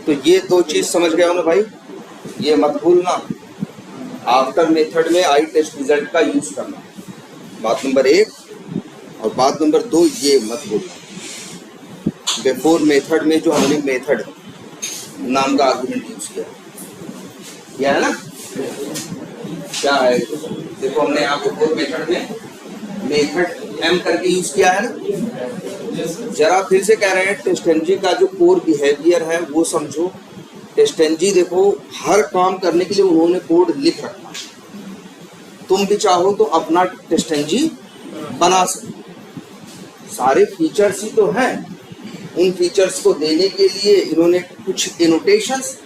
तो ये दो चीज समझ गए हो ना भाई, ये मत भूलना। आफ्टर मेथड में आई टेस्ट रिजल्ट का यूज करना, बात नंबर 1। और बात नंबर 2 ये मत भूलना, बिफोर मेथड में जो हमने मेथड नाम का आर्गुमेंट यूज किया है ना, क्या है देखो, हमने यहाँ बिफोर मेथड में मेथड एम करके यूज किया है ना। जरा फिर से कह रहे हैं, टेस्टेंजी का जो कोर बिहेवियर है वो समझो। टेस्टेंजी देखो, हर काम करने के लिए उन्होंने कोड लिख रखा। तुम भी चाहो तो अपना टेस्टेंजी बना सकते। सारे फीचर्स ही तो हैं, उन फीचर्स को देने के लिए इन्होंने कुछ एनोटेशंस।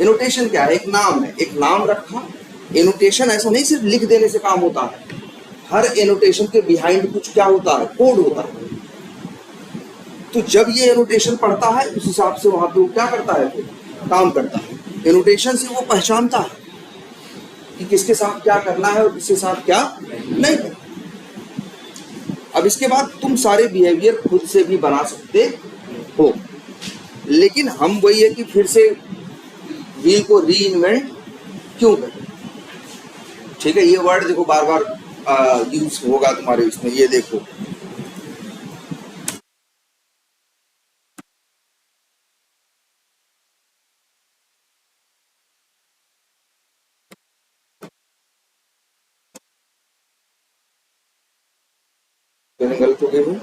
एनोटेशन क्या है? एक नाम है, एक नाम रखा। एनोटेशन ऐसा नहीं सिर्फ लिख देने से काम होता है, हर एनोटेशन के बिहाइंड कुछ क्या होता है? कोड होता है। तो जब ये एनोटेशन पढ़ता है उस हिसाब से वहां पे वो क्या करता है? काम करता है। एनोटेशन से वो पहचानता है कि किसके साथ क्या करना है और किसके साथ क्या नहीं करना। अब इसके बाद तुम सारे बिहेवियर खुद से भी बना सकते हो, लेकिन हम वही है कि फिर से व्हील को री इन्वेंट क्यों करें? ठीक है, ये वर्ड देखो बार बार यूज होगा तुम्हारे इसमें, ये देखो। गलत हो गई हूँ।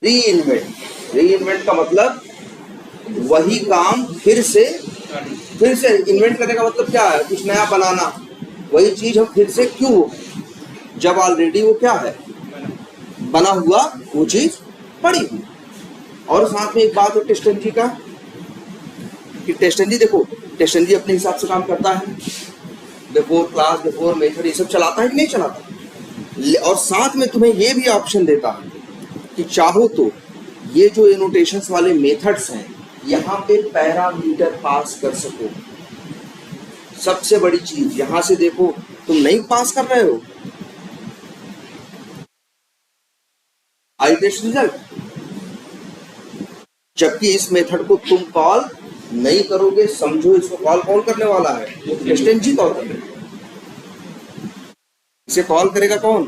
री इन्वेंट का मतलब वही काम फिर से इन्वेंट करने का मतलब क्या है? कुछ नया बनाना। वही चीज हम फिर से क्यों हो, जब ऑलरेडी वो क्या है? बना हुआ वो चीज पड़ी हुई। और साथ में एक बात है टेस्टेंजी का, कि टेस्टेंजी देखो, टेस्टेंजी अपने हिसाब से काम करता है। बिफोर क्लास, बिफोर मेथड, ये सब चलाता है कि नहीं चलाता? और साथ में तुम्हें ये भी ऑप्शन देता है कि चाहो तो ये जो एनोटेशंस वाले मेथड्स हैं यहाँ पे पैरामीटर पास कर सको। सबसे बड़ी चीज यहां से देखो, तुम नहीं पास कर रहे हो आई टेस्ट रिजल्ट, जबकि इस मेथड को तुम कॉल नहीं करोगे। समझो, इसको कॉल कौन करने वाला है? टेस्टेंजी कॉल करेगा। इसे कॉल करेगा कौन?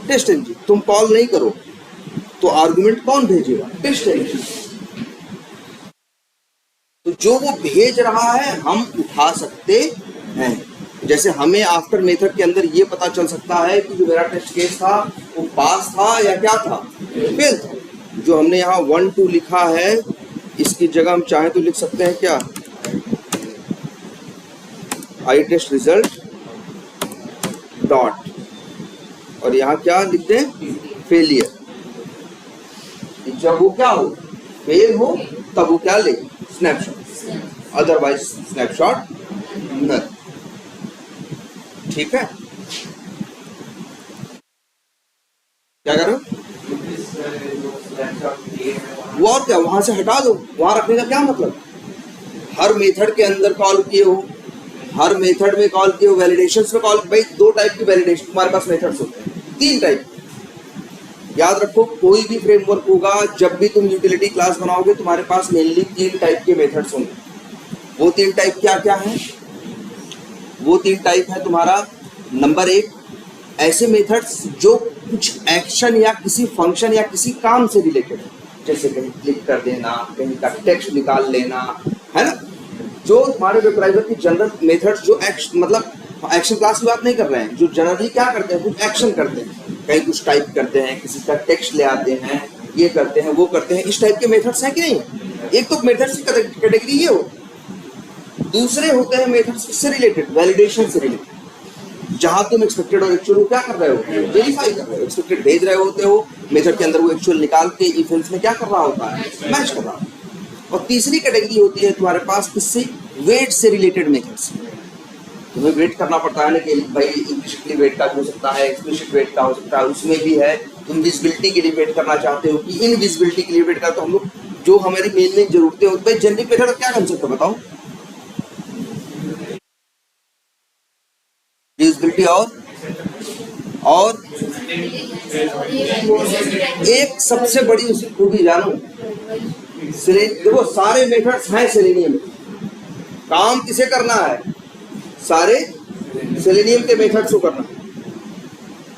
टेस्टेंजी। तुम कॉल नहीं करो तो आर्गुमेंट कौन भेजेगा? टेस्टेंजी। तो जो वो भेज रहा है हम उठा सकते हैं। जैसे हमें आफ्टर मेथड के अंदर ये पता चल सकता है कि जो मेरा टेस्ट केस था वो पास था या क्या था? फेल था। जो हमने यहाँ 1 2 लिखा है, इसकी जगह हम चाहे तो लिख सकते हैं क्या? आई टेस्ट रिजल्ट डॉट, और यहाँ क्या लिख दें? फेलियर। जब वो क्या हो? फेल हो, तब वो क्या ले? स्नैपशॉट, अदरवाइज स्नैपशॉट न। ठीक है, क्या करो? वो और क्या, वहां से हटा दो। वहां रखने का क्या मतलब? हर मेथड के अंदर कॉल किए हो, हर मेथड में कॉल किए हो, वैलिडेशंस में कॉल। भाई 2 टाइप की वैलिडेशन तुम्हारे पास मेथड्स होते हैं, 3 टाइप। याद रखो, कोई भी फ्रेमवर्क होगा, जब भी तुम यूटिलिटी क्लास बनाओगे तुम्हारे पास मेनली 3 टाइप के मेथड्स होंगे। वो 3 टाइप क्या क्या है? वो 3 टाइप है तुम्हारा, नंबर 1 ऐसे मेथड्स जो कुछ एक्शन या किसी फंक्शन या किसी काम से रिलेटेड है, जैसे कहीं क्लिक कर देना, कहीं का टेक्स्ट निकाल लेना, है ना। जो तुम्हारे वेब ब्राउज़र की जनरल मेथड्स जो मतलब एक्शन क्लास की बात नहीं कर रहे हैं, जो जनरली क्या करते हैं? कुछ एक्शन करते हैं, कहीं कुछ टाइप करते हैं, किसी का टेक्स्ट ले आते हैं, ये करते हैं, वो करते हैं। इस टाइप के मेथड्स हैं कि नहीं? एक तो मेथड्स की कैटेगरी ये हो। दूसरे होते हैं मेथड्स किससे रिलेटेड? वैलिडेशन से रिलेटेड, जहां तुम एक्सपेक्टेड और एक्चुअल क्या कर रहे हो? वेरीफाई कर रहे हो। एक्सपेक्टेड भेज रहे होते हो, मेथड के अंदर वो एक्चुअल निकाल के इफ एल्स में क्या कर रहा होता है? मैच कर रहा है। और तीसरी कैटेगरी होती है तुम्हारे पास किससे? वेट से रिलेटेड मेथड्स। तुम्हें वेट करना पड़ता है ना कि भाई इम्प्लिसिटली वेट का हो सकता है, एक्सप्लिसिट वेट का हो सकता है, उसमें भी है। तुम विजिबिलिटी के लिए वेट करना चाहते हो कि इनविजिबिलिटी के लिए वेट करते हो। हम लोग जो हमारी मेन जरूरतें होती है, जेनरिक मेथड क्या कंसेप्ट है बताओ? विजिबिलिटी और और एक सबसे बड़ी उसकी खूबी जानो, देखो सारे मेथड्स हैं सेलेनियम में, काम किसे करना है, सारे सेलेनियम के मेथड्स को करना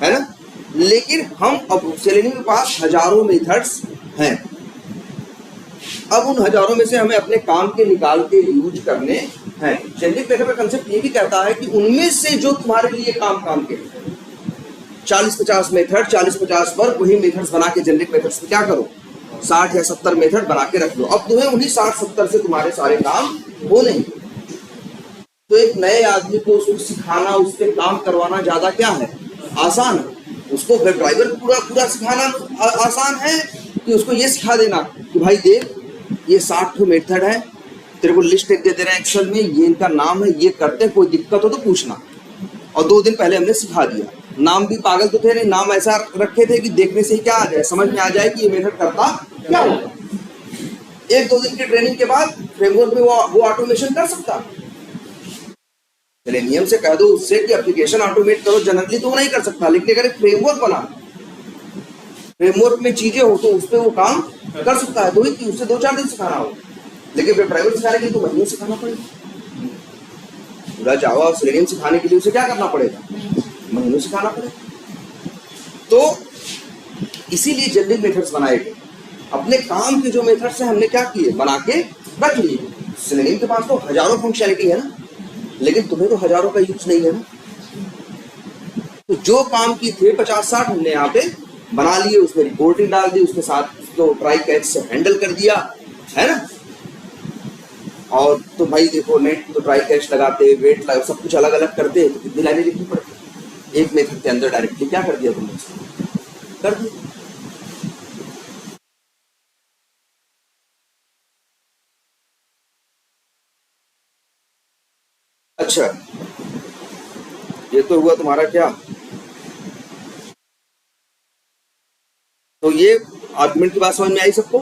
है ना। लेकिन हम अब सेलेनियम के पास हजारों मेथड्स हैं, अब उन हजारों में से हमें अपने काम के निकाल के यूज करने हैं। जेनरिक मेथड का कंसेप्ट ये भी कहता है कि उनमें से जो तुम्हारे लिए काम के 40-50 मेथड, 40-50 वर्ग, वही मेथड्स बना के जेनरिक मेथड्स में क्या करो, 60 या 70 मेथड बना के रख लो। अब तुम्हें उन्हीं 60-70 से तुम्हारे सारे काम हो नहीं। तो एक नए आदमी को उसको सिखाना, उससे काम करवाना ज्यादा क्या है, आसान है। उसको वेब ड्राइवर पूरा सिखाना आसान है कि उसको ये सिखा देना कि भाई देख ये 60 मेथड है, तेरे को लिस्ट दे दे रहे हैं एक्सेल में, ये इनका नाम है, ये करते हैं, कोई दिक्कत हो तो पूछना। और 2 दिन पहले हमने सिखा दिया। नाम भी पागल तो थे नहीं, नाम ऐसा रखे थे कि देखने से ही क्या आ जाए, समझ में आ जाए कि ये मेथड करता क्या होगा। 1-2 दिन की ट्रेनिंग के बाद फ्रेमवर्क में वो ऑटोमेशन कर सकता। सेलेनियम से कह दो उससे कि एप्लीकेशन ऑटोमेट करो, जनरली तो वो नहीं कर सकता, लेकिन अगर फ्रेमवर्क बना, फ्रेमवर्क में चीजें हो तो उस पर वो काम कर सकता है। तो ही उससे 2-4 दिन सिखाना हो, लेकिन वेब ड्राइवर सिखाने के लिए तो महीनों सिखाना पड़ेगा। पूरा जावा और सेलेनियम सिखाने के लिए उसे क्या करना पड़ेगा, महीनों सिखाना पड़ेगा। तो इसीलिए जेनरिक मेथड्स बनाए गए। अपने काम के जो मेथड्स हैं हमने क्या किए, बना के रख लिए। सेलेनियम के पास तो हजारों फंक्शनलिटी है ना, लेकिन तुम्हें तो हजारों का यूज नहीं है ना। तो जो काम की थे 50-60 हमने यहाँ पे बना लिए, उसमें रिपोर्टिंग डाल दी, उसके साथ उसको ट्राई कैच से हैंडल कर दिया, है ना। और तो भाई देखो नेट तो ट्राई कैच लगाते, वेट लगा, सब कुछ अलग अलग करते, तो कितनी लाइनें लिखनी पड़ती। एक मेथड के अंदर डायरेक्टली क्या कर दिया तुमने, कर दिया। अच्छा, ये तो हुआ तुम्हारा क्या, तो ये आर्गुमेंट की बात समझ में आई सबको।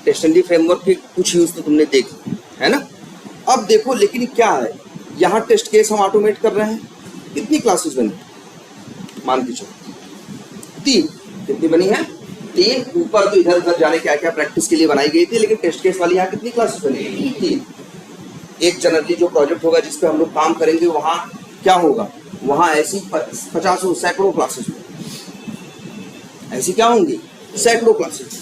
टेस्टनली फ्रेमवर्क के कुछ यूज तो तुमने देखे, है ना। अब देखो लेकिन क्या है, यहाँ टेस्ट केस हम ऑटोमेट कर रहे हैं। कितनी क्लासेस बनी, मान के चलो 3। कितनी बनी है, 3। ऊपर तो इधर उधर जाने क्या क्या प्रैक्टिस के लिए बनाई गई थी, लेकिन टेस्ट केस वाली यहाँ कितनी क्लासेस बनी, 3। एक जनरली जो प्रोजेक्ट होगा जिसपे हम लोग काम करेंगे, वहां क्या होगा, वहां ऐसी 50 सैकड़ों क्लासेस, ऐसी क्या होंगी, सैकड़ों क्लासेस।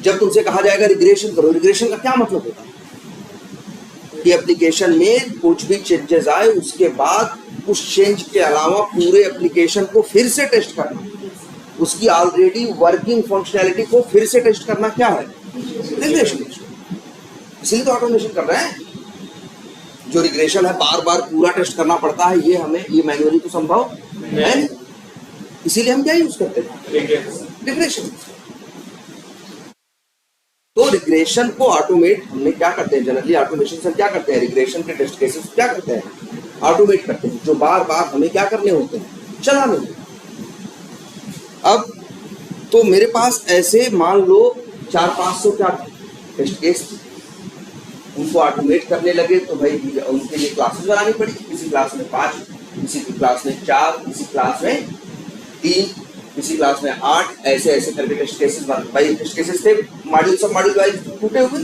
जब तुमसे कहा जाएगा रिग्रेशन करो, रिग्रेशन का क्या मतलब होता है कि एप्लीकेशन में कुछ भी चेंजेस आए, उसके बाद उस चेंज के अलावा पूरे एप्लीकेशन को फिर से टेस्ट करना, उसकी ऑलरेडी वर्किंग फंक्शनैलिटी को फिर से टेस्ट करना, क्या है, रिग्रेशन। इसलिए तो ऑटोमेशन कर रहे हैं। जो रिग्रेशन है बार बार पूरा टेस्ट करना पड़ता है, ये हमें, ये मैन्युअली तो संभव है, इसीलिए हम क्या यूज करते हैं, रिग्रेशन। तो रिग्रेशन को ऑटोमेट हमने क्या करते हैं, जनरली ऑटोमेशन से क्या करते हैं, रिग्रेशन के टेस्ट केसेस क्या करते हैं, ऑटोमेट करते हैं, जो बार बार हमें क्या करने होते हैं, चलाने होते हैं। अब तो मेरे पास ऐसे मान लो 400-500 क्या टेस्ट केस, उनको ऑटोमेट करने लगे तो भाई उनके लिए क्लासेस बनानी पड़ी। किसी क्लास में 5, किसी क्लास में 4, किसी क्लास में 3, किसी क्लास में 8, ऐसे ऐसे करके टेस्ट केसेस बन, भाई टेस्ट केसेस थे मॉड्यूल, सब मॉड्यूल वाइज टूटे हुए।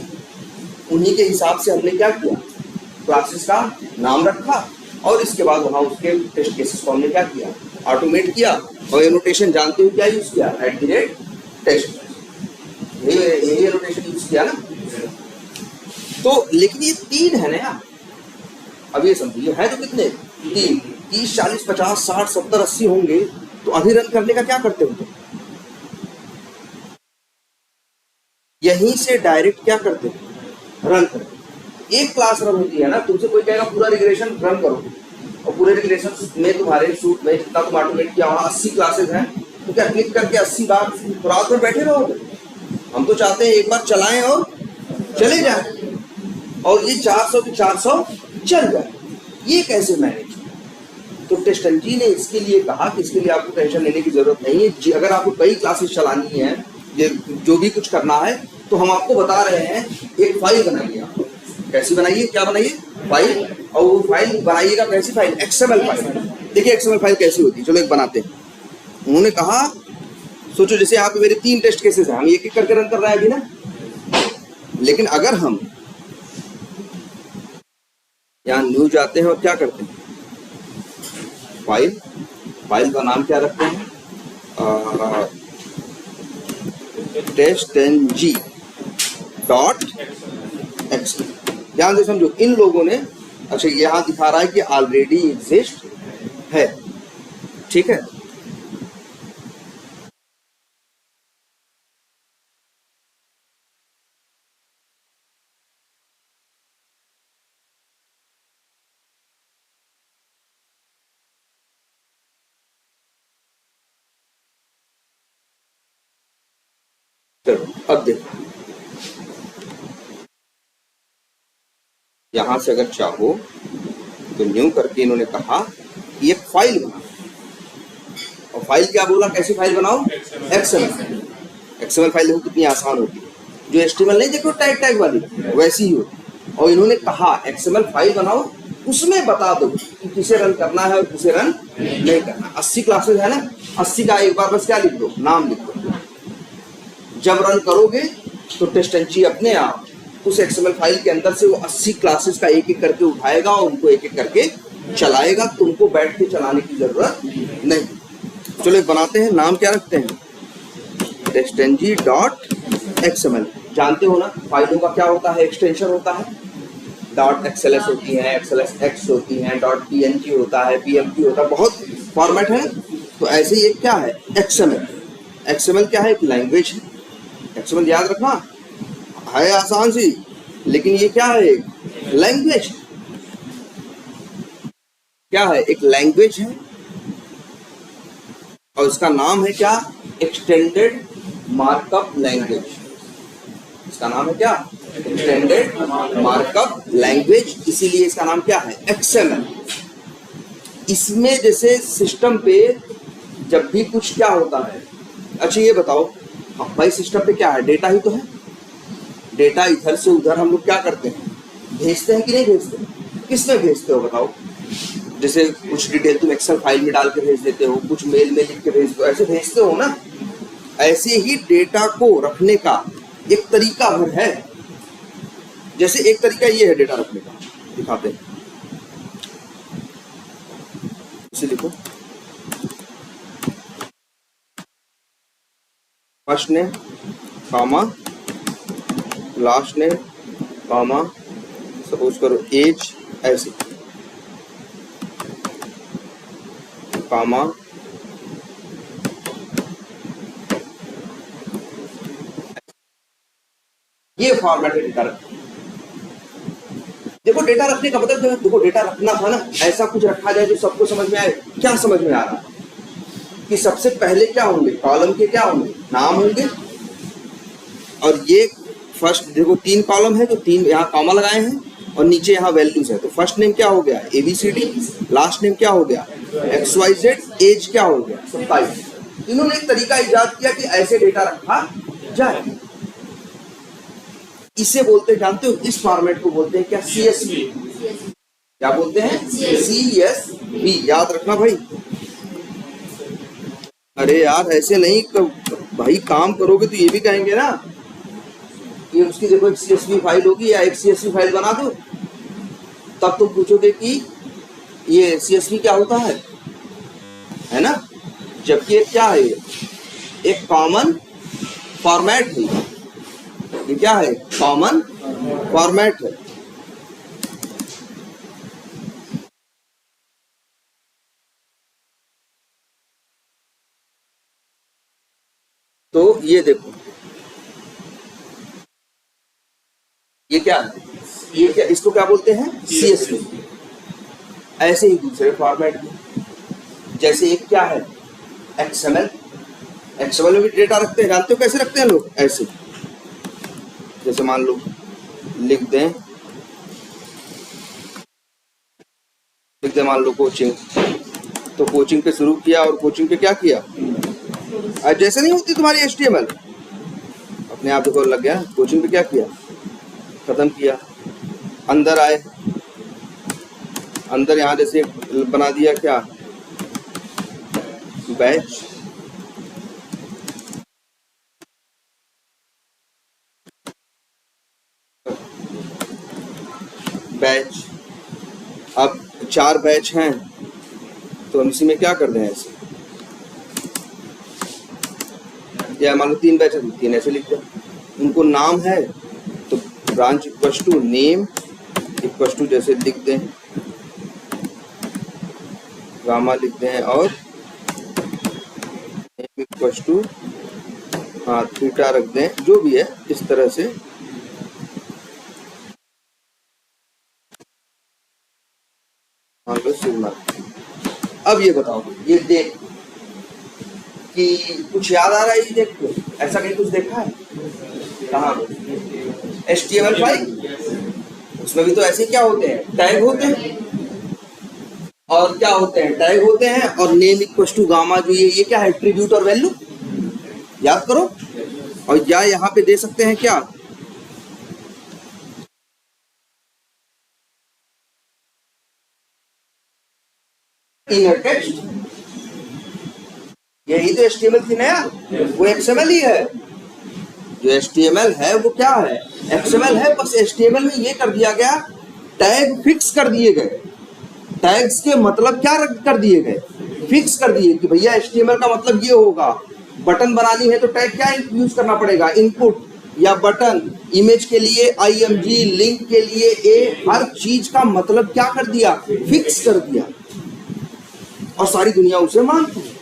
उन्हीं के हिसाब से हमने क्या किया, क्लासेस का नाम रखा, और इसके बाद वहां उसके टेस्ट केसेस को हमने क्या किया, ऑटोमेट किया। और ये नोटेशन जानते हो क्या यूज किया, @टेस्ट, यही नोटेशन यूज किया ना। तो लेकिन ये 3 है ना, अब ये समझिए है तो कितने, 3, 30, 40, 50, 60, 70, 80 होंगे। तो अभी रन करने का क्या करते हो, यहीं से डायरेक्ट क्या करते हो, रन करते। एक क्लास रन होती है ना, तुमसे कोई कहेगा पूरा रिग्रेशन रन करो, और पूरे रिग्रेशन में तुम्हारे सूट में जितना तुम ऑटोमेट किया वहां 80 क्लासेस हैं, तो क्या क्लिक करके 80 बार तो रात भर बैठे रहोगे। हम तो चाहते हैं एक बार चलाएं और चले जाए, और ये 400 के 400 चल जाए। ये कैसे मैनेज, तो टेस्टनजी ने इसके लिए कहा कि इसके लिए आपको टेंशन लेने की जरूरत नहीं है। अगर आपको कई क्लासेस चलानी है, जो भी कुछ करना है, तो हम आपको बता रहे हैं, एक फाइल बनाइए। कैसी बनाइए, क्या बनाइए, फाइल। और वो फाइल बनाइएगा कैसी फाइल, XML फाइल। देखिए एक्सएमएल फाइल कैसी होती है, चलो एक बनाते हैं। उन्होंने कहा सोचो जैसे यहाँ पे मेरे 3 टेस्ट केसेस हैं, हम एक एक करके रन कर रहे हैं अभी ना, लेकिन अगर हम यहाँ न्यू जाते हैं और क्या करते हैं, फाइल का नाम क्या रखते हैं, testng डॉट एक्स। ध्यान से समझो, इन लोगों ने, अच्छा यहाँ दिखा रहा है कि ऑलरेडी एग्जिस्ट है, ठीक है। चलो अब देखो, यहां से अगर चाहो तो न्यू करके इन्होंने कहा कि एक फाइल बना, और फाइल क्या बोला, कैसी फाइल बनाओ, एक्सएमएल। एक्सएमएल फाइल देखो कितनी आसान होती है, जो एचटीएमएल नहीं देखो टैग वाली वैसी ही होती है। और इन्होंने कहा एक्सएमएल फाइल बनाओ, उसमें बता दो कि किसे रन करना है और किसे रन नहीं करना। 80 क्लासेस है ना, 80 का एक बार बस क्या लिख दो, नाम लिख दो। जब रन करोगे तो टेस्टेंजी अपने आप उस एक्सएमएल फाइल के अंदर से वो 80 क्लासेस का एक एक करके उठाएगा और उनको एक एक करके चलाएगा, तुमको बैठ के चलाने की जरूरत नहीं। चलो एक बनाते हैं, नाम क्या रखते हैं, टेस्टेंजी डॉट एक्सएमएल। जानते हो ना फाइलों का क्या होता है, एक्सटेंशन होता है, डॉट एक्सएलएस होती है, एक्सएलएस एक्स होती है, डॉट पीएनजी होता है, पीएमजी होता है, बहुत फॉर्मेट है। तो ऐसे ही एक क्या है, एक्सएमएल। एक्सएमएल क्या है, एक लैंग्वेज है। एक्सएमएल याद रखना है आसान सी, लेकिन ये क्या है, एक लैंग्वेज। क्या है, एक लैंग्वेज है, और इसका नाम है क्या, एक्सटेंडेड मार्कअप लैंग्वेज। इसका नाम है क्या, एक्सटेंडेड मार्कअप लैंग्वेज, इसीलिए इसका नाम क्या है, एक्सएमएल। इसमें जैसे सिस्टम पे जब भी कुछ क्या होता है, अच्छा ये बताओ भाई, सिस्टम पे क्या है, डेटा ही तो है। डेटा इधर से उधर हम लोग क्या करते हैं, भेजते हैं कि नहीं भेजते, किसमें भेजते हो बताओ। जैसे कुछ डिटेल तुम एक्सेल फाइल में डाल के भेज देते हो, कुछ मेल में लिख के भेज दो, ऐसे भेजते हो ना। ऐसे ही डेटा को रखने का एक तरीका भर है। जैसे एक तरीका ये है डेटा रखने का, दिखाते हैं, इसे लिखो, फर्स्ट नेम कामा, लास्ट नेम कामा, सपोज करो एज ऐसे कामा, ये फॉर्मेट है डेटा रखने। देखो डेटा रखने का मतलब, देखो डेटा रखना था ना, ऐसा कुछ रखा जाए जो सबको समझ में आए। क्या समझ में आ रहा है कि सबसे पहले क्या होंगे, कॉलम के क्या होंगे, नाम होंगे, और ये फर्स्ट देखो 3 कॉलम है, तो 3 यहाँ कॉमा लगाए हैं, और नीचे यहाँ वैल्यूज है। तो फर्स्ट नेम क्या हो गया, ABCD, लास्ट नेम क्या हो गया, XYZ, एज क्या हो गया, 27। इन्होंने एक तरीका इजाद किया कि ऐसे डेटा रखा जाए। इसे बोलते हैं, जानते हो, इस फॉर्मेट को बोलते हैं क्या, CSV। क्या बोलते हैं, CSV, याद रखना भाई। अरे यार ऐसे नहीं भाई, काम करोगे तो ये भी कहेंगे ना कि उसकी देखो एक CSV फाइल होगी, या एक CSV फाइल बना दो, तब तुम पूछोगे कि ये CSV क्या होता है ना। जबकि ये क्या है, एक कॉमन फॉर्मेट है। ये क्या है, कॉमन फॉर्मेट है। तो ये देखो, ये क्या है, ये क्या, इसको क्या बोलते हैं, CSV। ऐसे ही दूसरे फॉर्मेट में, जैसे एक क्या है, XML। XML में भी डेटा रखते हैं, जानते हो कैसे रखते हैं लोग, ऐसे जैसे मान लो लिख दें मान लो कोचिंग, तो कोचिंग पे शुरू किया, और कोचिंग पे क्या किया, जैसे नहीं होती तुम्हारी HTML, अपने आप देखो लग गया, कोचिंग पे क्या किया, खत्म किया। अंदर आए, अंदर यहाँ जैसे बना दिया क्या, बैच, बैच। अब 4 बैच हैं तो हम इसी में क्या कर दें ऐसे, या मान लो 3 बैच है तो 3 ऐसे लिख दें। उनको नाम है तो branch equal to name equal to जैसे लिख दें गामा लिख दें, और नेम इक्वल टू हाँ थीटा रख दें, जो भी है इस तरह से। मान लो सिग्मा। अब ये बताओ, ये देख कि कुछ याद आ रहा है, ये देख के ऐसा कहीं कुछ देखा है कहाँ? HTML फाइल, उसमें भी तो ऐसे क्या होते हैं, टैग होते हैं, और क्या होते हैं, टैग होते हैं, और नेम इक्वल टू गामा, जो ये क्या है, एट्रीब्यूट और वैल्यू, याद करो। और या यहाँ पे दे सकते हैं क्या, इनर टेक्स्ट। यही तो HTML थी नया, वो XML ही है। जो HTML है वो क्या है, XML है। बस HTML में ये कर दिया गया, टैग फिक्स कर दिए गए। टैग्स के मतलब क्या कर दिए गए, फिक्स कर दिए कि भैया HTML का मतलब ये होगा। बटन बनानी है तो टैग क्या यूज करना पड़ेगा, इनपुट या बटन। इमेज के लिए IMG, लिंक के लिए A, हर चीज का मतलब क्या कर दिया, फिक्स कर दिया, और सारी दुनिया उसे मानती है।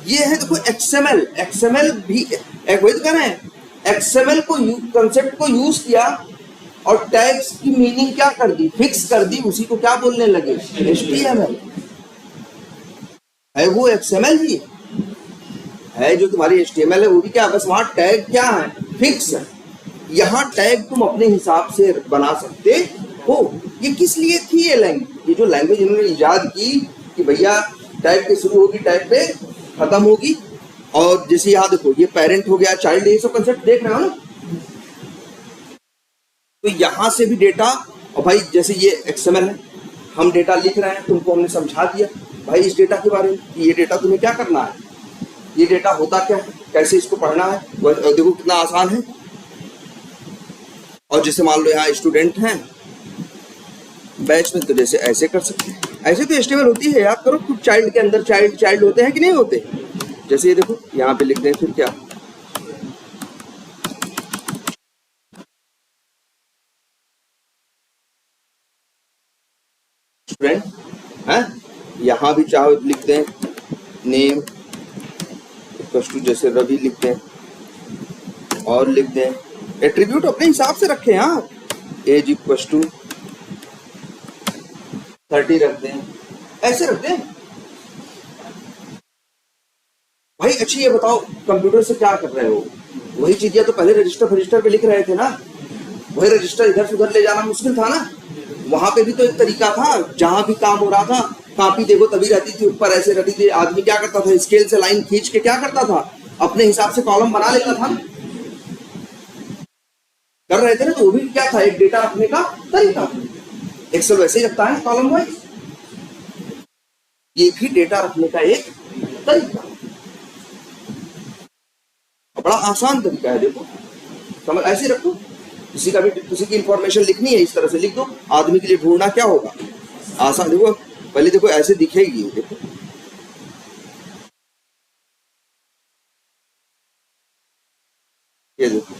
ये है देखो XML। XML भी वही तो कह रहे हैं, XML को कंसेप्ट को यूज किया और टैग्स की मीनिंग क्या कर दी, फिक्स कर दी। उसी को क्या बोलने लगे, HTML है। वो XML ही है जो तुम्हारी HTML है, वो भी क्या, बस वहां टैग क्या है, फिक्स है। यहाँ टैग तुम अपने हिसाब से बना सकते हो। ये किस लिए थी ये लैंग्वेज, ये जो लैंग्वेज इन्होंने इजाद की कि भैया टैग पे शुरू होगी, टैग पे खत्म होगी। और जैसे यहाँ देखो, ये पेरेंट हो गया, चाइल्ड, ये सब कंसेप्ट देख रहे हो ना। तो यहां से भी डेटा, और भाई जैसे ये XML है, हम डेटा लिख रहे हैं, तुमको हमने समझा दिया भाई इस डेटा के बारे में कि ये डेटा तुम्हें क्या करना है, ये डेटा होता क्या है, कैसे इसको पढ़ना है, देखो कितना आसान है। और जैसे मान लो यहाँ स्टूडेंट हैं बैच में, तो जैसे ऐसे कर सकते हैं। ऐसे तो HTML होती है, याद करो। कुछ चाइल्ड के अंदर चाइल्ड होते हैं कि नहीं होते। जैसे ये देखो यहाँ पे लिख दें, फिर क्या, स्टूडेंट है। यहाँ भी चाहो लिख दें नेम इक्वल टू जैसे रवि लिख दें, और लिख दें एट्रीब्यूट अपने हिसाब से रखें। हाँ, एज इक्वल टू 30 रख दें, ऐसे रख दें भाई। अच्छी ये बताओ, कंप्यूटर से क्या कर रहे हो, वही चीजें तो पहले रजिस्टर पे लिख रहे थे ना। वही रजिस्टर इधर से उधर ले जाना मुश्किल था ना। वहां पे भी तो एक तरीका था, जहां भी काम हो रहा था, कॉपी देखो तभी रहती थी ऊपर ऐसे रहती थी। आदमी क्या करता था, स्केल से लाइन खींच के क्या करता था, अपने हिसाब से कॉलम बना लेता था, कर रहे थे ना। तो वो भी क्या था, एक डेटा रखने का तरीका। एक्सेल वैसे ही रखता है कॉलम वाइज, ये भी डेटा रखने का एक तरीका, बड़ा आसान तरीका है। देखो समझ, ऐसे रखो। किसी का भी किसी की इंफॉर्मेशन लिखनी है, इस तरह से लिख दो। आदमी के लिए ढूंढना क्या होगा, आसान। देखो पहले देखो ऐसे दिखेगी, देखो ये देखो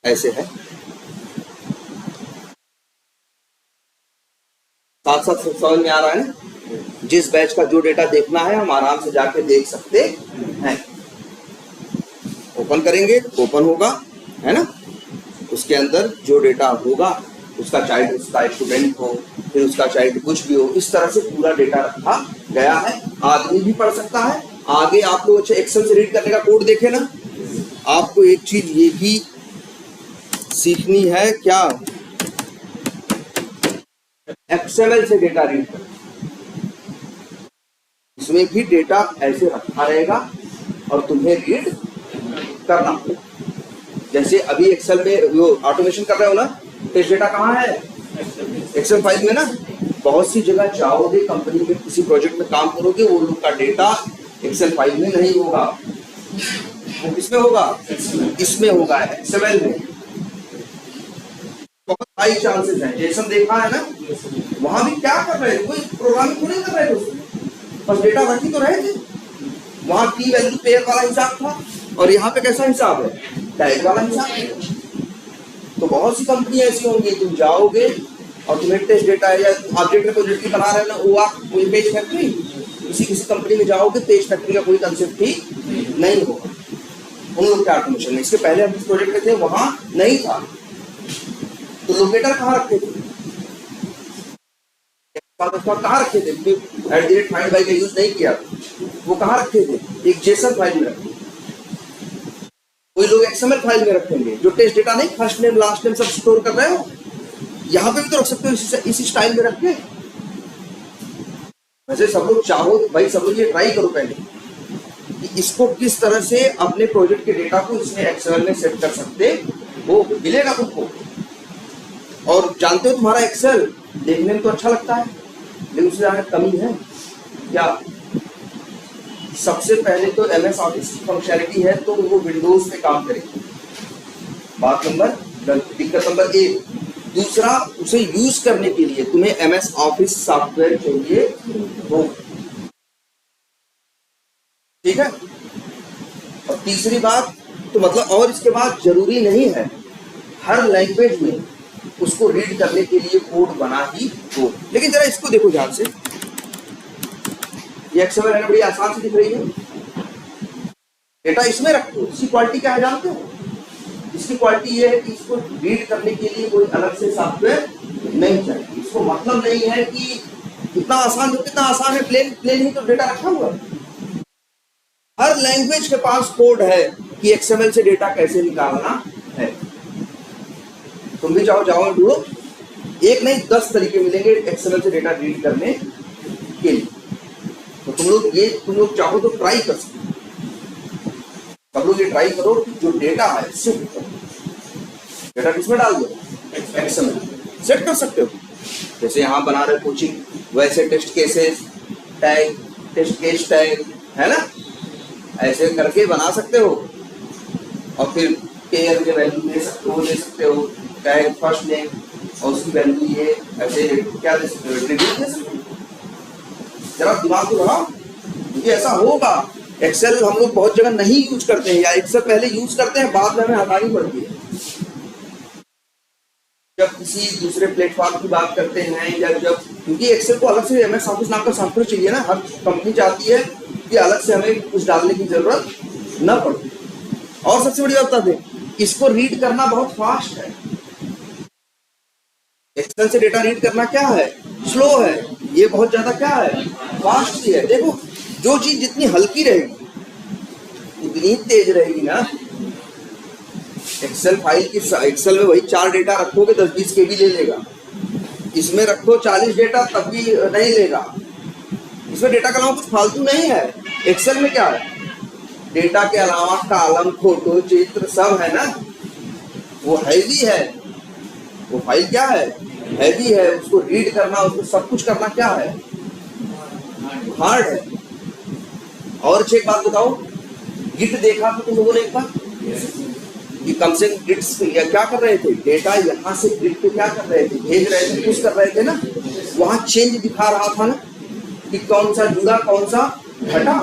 ऐसे है। साथ साथ समझ में आ रहा है ना। जिस बैच का जो डेटा देखना है हम आराम से जाके देख सकते हैं। ओपन करेंगे, ओपन होगा, है ना। उसके अंदर जो डेटा होगा, उसका चाइल्ड, उसका स्टूडेंट हो, फिर उसका चाइल्ड कुछ भी हो, इस तरह से पूरा डेटा रखा गया है। आदमी भी पढ़ सकता है। आगे आप लोग अच्छा एक्सेल से रीड करने का कोड देखे ना। आपको एक चीज ये भी सीखनी है, क्या, XML से डेटा रीड कर। इसमें भी डेटा ऐसे रखा रहेगा और तुम्हें रीड करना। जैसे अभी एक्सेल में वो ऑटोमेशन कर रहे हो ना, तो डेटा कहाँ है, एक्सेल फाइल में ना। बहुत सी जगह जाओगे, कंपनी में किसी प्रोजेक्ट में काम करोगे, वो लोग का डेटा एक्सेल फाइल में नहीं होगा, वो किसमें होगा? इसमें होगा, एक्सएमएल में। बहुत हाई चांसेस है, जैसे हम देखा है ना, वहां भी क्या कर रहे थे, कोई प्रोग्रामिंग तो नहीं कर रहे थे उसमें, बस डेटा रख ही तो रहे थे। वहां की वैल्यू पेयर वाला हिसाब था, और यहाँ पे कैसा हिसाब है? टैग वाला हिसाब है। तो बहुत सी कंपनी ऐसी होंगी, तुम जाओगे और तुम्हें टेस्ट डेटा है या ऑब्जेक्ट रिपोजिटरी बना रहे हो ना, वो आप कोई पेज फैक्ट्री, किसी कंपनी में जाओगे, पेज फैक्ट्री का कोई कंसेप्ट ही नहीं होगा। उन लोग क्या ऑटोमेशन है, इसके पहले हम जिस प्रोजेक्ट में थे वहां नहीं था। तो लोकेटर कहाँ रखे थे? कहाँ रखे थे? @find by का यूज नहीं किया, वो कहाँ रखे थे? एक जेसन फाइल में रखे। कोई लोग एक्सएमएल फाइल में रखेंगे, जो टेस्ट डेटा नहीं, फर्स्ट नेम लास्ट नेम सब स्टोर कर रहे हो, यहाँ पे भी तो रख सकते हो इसी स्टाइल में रख के। वैसे सब लोग चाहो भाई, सब लोग ये ट्राई करो पहले कि इसको किस तरह से अपने प्रोजेक्ट के डेटा को इसमें एक्सेल में सेट कर सकते हो, मिलेगा तुमको। और जानते हो तुम्हारा एक्सेल देखने में तो अच्छा लगता है, लेकिन उससे ज्यादा कमी है क्या? सबसे पहले तो एमएस ऑफिस की फंक्शनैलिटी है, तो वो विंडोज पे काम करेगी, बात दिक्कत नंबर 1। दूसरा, उसे यूज करने के लिए तुम्हें एमएस ऑफिस सॉफ्टवेयर चाहिए हो, ठीक है। और तीसरी बात तो मतलब, और इसके बाद जरूरी नहीं है हर लैंग्वेज में उसको रीड करने के लिए कोड बना ही हो। लेकिन जरा इसको देखो ध्यान से, ये एक्सएमएल है, बड़ी आसान से दिख रही है। डेटा इसमें रखो, इसकी क्वालिटी क्या है जानते हो? इसकी क्वालिटी ये है कि इसको रीड करने के लिए कोई अलग से सॉफ्टवेयर नहीं चाहिए। इसको मतलब नहीं है कि इतना आसान, जो कितना आसान है, प्लेन ही तो डेटा रखा हुआ है। हर लैंग्वेज के पास कोड है कि एक्सएमएल से डेटा कैसे निकालना है। तुम भी जाओ ढूंढो, एक नहीं 10 तरीके मिलेंगे एक्सएमएल से डेटा रीड करने के लिए। तो तुम लोग चाहो तो ट्राई कर सकते हो। सब लोग ये ट्राई करो कि जो डेटा है शिफ्ट करो, डेटा किसमें डाल दो? एक्सएमएल सेट कर सकते हो। जैसे यहाँ बना रहे कोचिंग, वैसे test cases tag, test case tag है ना, ऐसे करके बना सकते हो। और फिर पेयर के वैल्यू दे सकते हो, टैग फर्स्ट नेम और उसकी वैल्यू ये, ऐसे क्या दे सकते हो? एट्रीब्यूट दे सकते हो। जरा दिमाग को लगाओ, क्योंकि ऐसा होगा। एक्सेल हम लोग बहुत जगह नहीं यूज करते हैं, या एक्सेल पहले यूज करते हैं, बाद में हमें हटानी पड़ती है। जब किसी दूसरे प्लेटफॉर्म की बात करते हैं, या जब, क्योंकि एक्सेल को अलग से एमएस ऑफिस नाम का सॉफ्टवेयर चाहिए ना, हर कंपनी चाहती है कि अलग से हमें कुछ डालने की जरूरत न पड़े। और सबसे बड़ी बात है, इसको रीड करना बहुत फास्ट है। एक्सेल से डेटा रीड करना क्या है? स्लो है। ये बहुत ज्यादा क्या है? फास्ट ही है। देखो, जो चीज जितनी हल्की रहेगी उतनी तेज रहेगी ना। एक्सेल फाइल की, एक्सेल में वही 4 डेटा रखोगे 10-20 KB ले लेगा, इसमें रखो 40 डेटा तब भी नहीं लेगा। इसमें डेटा के अलावा कुछ फालतू नहीं है। एक्सेल में क्या है? डेटा के अलावा कॉलम, फोटो, चित्र सब है ना, वो हैवी है। वो फाइल क्या है? हैवी है। उसको रीड करना, उसको सब कुछ करना क्या है? हार्ड है। और एक बात बताओ, गिट देखा तो तुम लोगों ने एक बार कि कम से कम गिट्स क्या कर रहे थे? डेटा यहाँ से गिट पे क्या कर रहे थे? भेज रहे थे, पुश कर रहे थे ना। वहां चेंज दिखा रहा था ना कि कौन सा जुड़ा कौन सा हटा।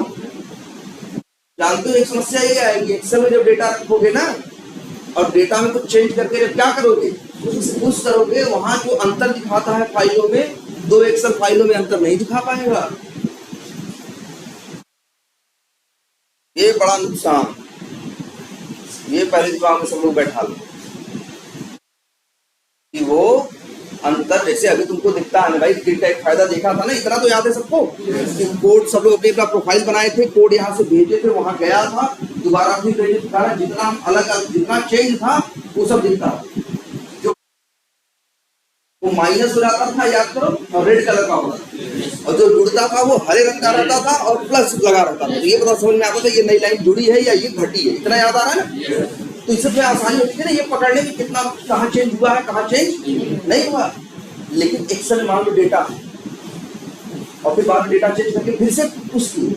जानते हो एक समस्या ये आएगी एक्सेल में, जब डेटा रखोगे ना और डेटा में कुछ चेंज करके जब क्या करोगे, पुश करोगे, वहां जो अंतर दिखाता है फाइलों में, 2 एक्सेल फाइलों में अंतर नहीं दिखा पाएगा। ये बड़ा नुकसान, ये पहले दिमाग में सब लोग बैठा लो कि वो अंतर, जैसे अभी तुमको दिखता है ना भाई, गिट का एक फायदा देखा था ना, इतना तो याद है सबको कि कोड सब लोग अपने अपना प्रोफाइल बनाए थे, कोड यहाँ से भेजे थे, वहां गया था, दोबारा फिर भेजे था, जितना अलग जितना चेंज था वो सब दिखता था। जो वो माइनस हो जाता था, याद करो, और रेड कलर का होता, और जो जुड़ता था वो हरे रंग का रहता था और प्लस लगा रहता था। तो ये पता समझ में आता था ये नई लाइन जुड़ी है या ये घटी है, इतना याद आ रहा है ना। तो इससे थोड़ी आसानी होती है ना ये पकड़ने में, कितना कहाँ चेंज हुआ है, कहाँ चेंज नहीं हुआ। लेकिन एक्सेल मान लो डेटा और फिर बाद में डेटा चेंज करके फिर से उसकी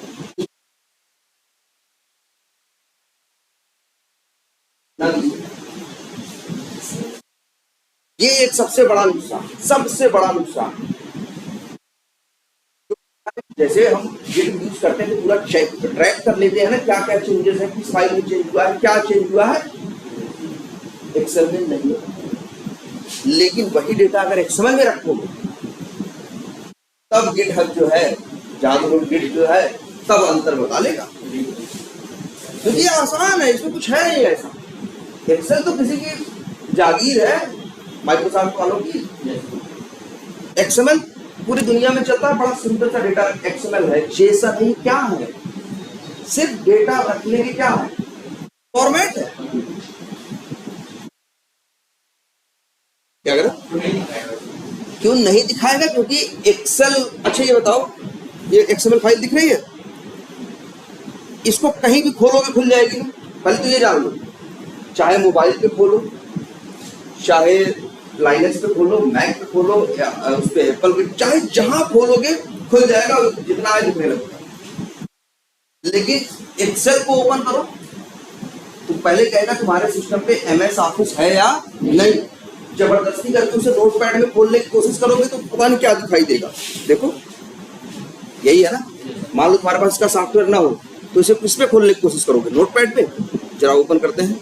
ये एक सबसे बड़ा नुकसान, सबसे बड़ा नुकसान। जैसे हम गिट यूज करते हैं तो पूरा ट्रैक कर लेते हैं ना, क्या क्या चेंजेस है, किस फाइल में चेंज हुआ है, क्या चेंज हुआ है, एक्सेल में नहीं है। लेकिन वही डेटा अगर एक्सएमएल में रखोगे तब गिटहब जो है, जादू गिट जो है, तब अंतर बता लेगा। क्योंकि ये आसान है, इसमें कुछ है नहीं ऐसा। एक्सेल तो किसी की जागीर है, माइक्रोसॉफ्ट वालों की। एक्सएमएल पूरी दुनिया में चलता है, बड़ा सिंपल सा डेटा एक्सएमएल है। जैसा नहीं क्या है, सिर्फ डेटा रखने की क्या है, फॉर्मेट है। क्या करें, क्यों नहीं दिखाएगा? क्योंकि एक्सेल, अच्छा ये बताओ, ये एक्सएमएल फाइल दिख रही है, इसको कहीं भी खोलोगे खुल जाएगी ना? पहले तो ये जान लो, चाहे मोबाइल पे खोलो, चाहे लाइनक्स पे खोलो, मैक पे खोलो, या उस पे एप्पल पे, चाहे जहां खोलोगे खुल जाएगा, जितना है दिखने लगेगा। लेकिन एक्सेल को ओपन करो तो पहले कहेगा तुम्हारे सिस्टम पे एमएस ऑफिस है या नहीं। जबरदस्ती करके उसे नोटपैड में खोलने की कोशिश करोगे तो पता नहीं क्या दिखाई देगा। देखो यही है ना, मान लो तुम्हारे पास इसका सॉफ्टवेयर ना हो तो इसे किस पे खोलने की कोशिश करोगे, नोटपैड पे। जरा ओपन करते हैं,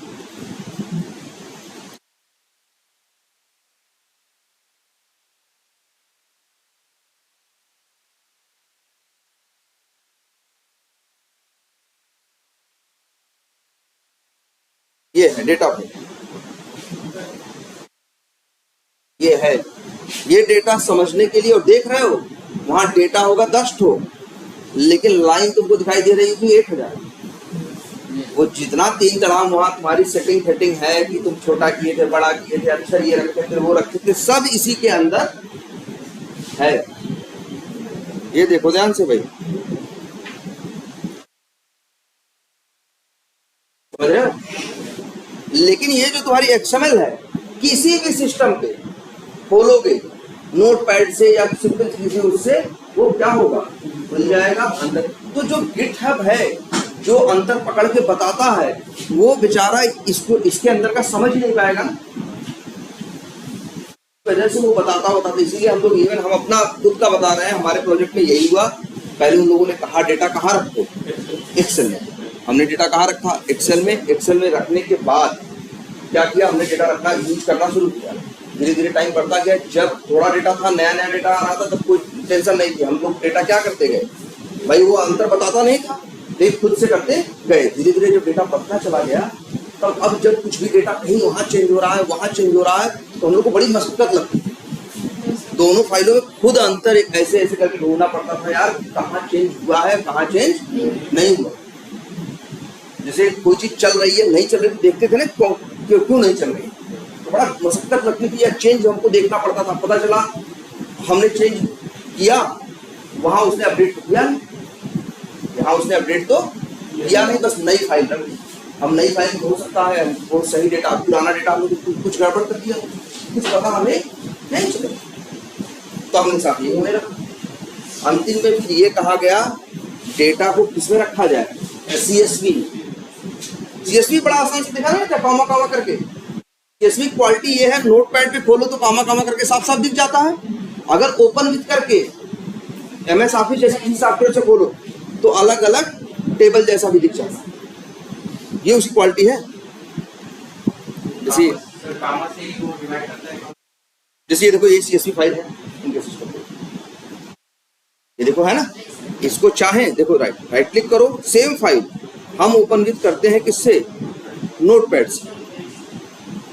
ये है डेटा पे, ये है, ये डेटा समझने के लिए। और देख रहे हो वहां डेटा होगा 10 ठो, लेकिन लाइन तुमको दिखाई दे रही होगी 1000। वो जितना 3 तराम वहां तुम्हारी सेटिंग फेटिंग है कि तुम छोटा किए थे, बड़ा किए थे, अक्षर ये रखे थे, वो रखे थे, सब इसी के अंदर है। ये देखो ध्यान से भाई, समझ रहे हो? लेकिन ये जो तुम्हारी एक्सएमएल है, किसी भी सिस्टम पे खोलोगे नोटपैड से या सिंपल किसी उससे, वो क्या होगा, खुल जाएगा अंदर। तो जो गिटहब है, जो अंतर पकड़ के बताता है, वो बेचारा इसको इसके अंदर का समझ ही नहीं पाएगा ना, वजह से वो बताता। इसीलिए हम लोग, इवन हम अपना खुद का बता रहे हैं, हमारे प्रोजेक्ट में यही हुआ। पहले उन लोगों ने कहा डेटा कहाँ रखो, एक्सेल में। हमने डेटा कहाँ रखा, एक्सेल में। एक्सेल में रखने के बाद क्या किया, हमने डेटा रखना यूज करना शुरू किया। धीरे धीरे टाइम बढ़ता गया। जब थोड़ा डेटा था, नया नया डेटा आ रहा था, तब कोई टेंशन नहीं थी। हम लोग डेटा क्या करते गए भाई, वो अंतर बताता नहीं था, देख खुद से करते गए। धीरे धीरे जब डेटा बढ़ता चला गया, तब अब जब कुछ भी डेटा कहीं वहाँ चेंज हो रहा है, वहाँ चेंज हो रहा है, तो हम लोग को बड़ी मशक्कत लगती थी। दोनों फाइलों में खुद अंतर ऐसे ऐसे करके ढूंढना पड़ता था, यार कहाँ चेंज हुआ है, कहाँ चेंज नहीं हुआ। जैसे कोई चीज चल रही है, नहीं चल रही, देखते थे ना क्यों नहीं चल रही, तो बड़ा मशक्कत लगती थी, या चेंज हमको देखना पड़ता था। पता चला हमने चेंज किया, वहां उसने अपडेट तो किया नहीं, यहाँ उसने अपडेट तो किया नहीं, बस नई फाइल रख दी। हम नई फाइल में हो सकता है वो सही डेटा, पुराना डेटा हमने कुछ गड़बड़ कर दिया, कुछ पता हमें नहीं चले, तो हमने साथ ये होने रखा। अंतिम में फिर ये कहा गया डेटा को किसमें रखा जाए, CSV। CSV बड़ा आसान से दिखा ना, कामा कामा करके। CSV क्वालिटी ये है, नोटपैड पे खोलो तो कामा कामा करके साफ साफ दिख जाता है। अगर ओपन विथ करके MS ऑफिस जैसे किसी सॉफ्टवेयर से खोलो तो अलग अलग टेबल जैसा भी दिख जाता है। ये उसकी क्वालिटी है। जैसे ये देखो, ये CSV फाइल है इनके सिस्टम पे, ये देखो है ना। इसको चाहे देखो, राइट क्लिक करो, सेम फाइल हम ओपन विथ करते हैं किससे, नोटपैड से।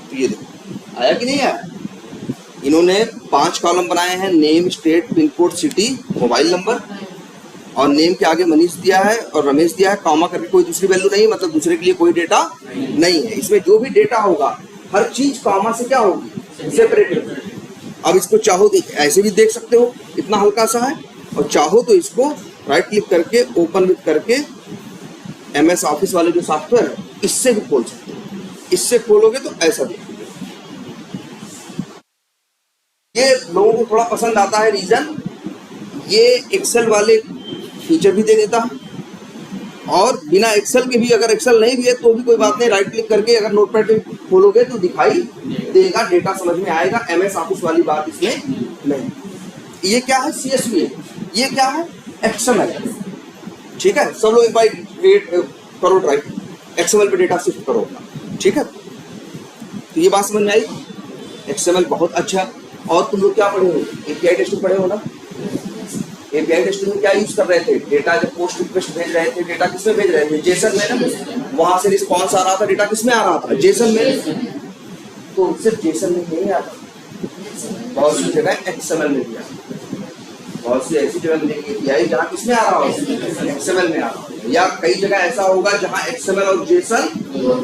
तो ये देखो आया कि नहीं आया। इन्होंने 5 कॉलम बनाए हैं, name, state, pin code, city, mobile number, और नेम के आगे मनीष दिया है और रमेश दिया है, कॉमा करके कोई दूसरी वैल्यू नहीं, मतलब दूसरे के लिए कोई डेटा नहीं है। इसमें जो भी डेटा होगा हर चीज कॉमा से क्या होगी, सेपरेटेड। अब इसको चाहो ऐसे भी देख सकते हो, इतना हल्का सा है, और चाहो तो इसको राइट क्लिक करके ओपन विथ करके MS ऑफिस वाले जो सॉफ्टवेयर है इससे भी खोल सकते हो। इससे खोलोगे तो ऐसा देखो। ये लोगों को थोड़ा पसंद आता है, रीजन ये एक्सेल वाले फीचर भी दे देता है, और बिना एक्सेल के भी, अगर एक्सेल नहीं भी है तो भी कोई बात नहीं, राइट क्लिक करके अगर नोटपैड पे खोलोगे तो दिखाई देगा, डेटा समझ में आएगा। MS ऑफिस वाली बात इसमें नहीं। ये क्या है? CSV है। ये क्या है? XML। ठीक है, सब लोग एक बार वेट करो, ट्राई XML पे डेटा शिफ्ट करो अपना। ठीक है, तो ये बात समझ में आई। XML बहुत अच्छा। और तुम लोग क्या पढ़े हो? API टेस्टिंग पढ़े हो ना? API टेस्टिंग में क्या यूज कर रहे थे? डेटा जब पोस्ट रिक्वेस्ट भेज रहे थे, डेटा किसमें भेज रहे थे? जेसन में ना। वहां से रिस्पॉन्स आ रहा था, डेटा किसमें आ रहा था? जेसन में। तो सिर्फ जेसन में नहीं आता, बहुत सी जगह XML में भी आता, बहुत सी ऐसी जगह मिलेगी API जहाँ किसमें आ रहा होगा? XML में आ रहा होगा। या कई जगह ऐसा होगा जहाँ XML और जेसन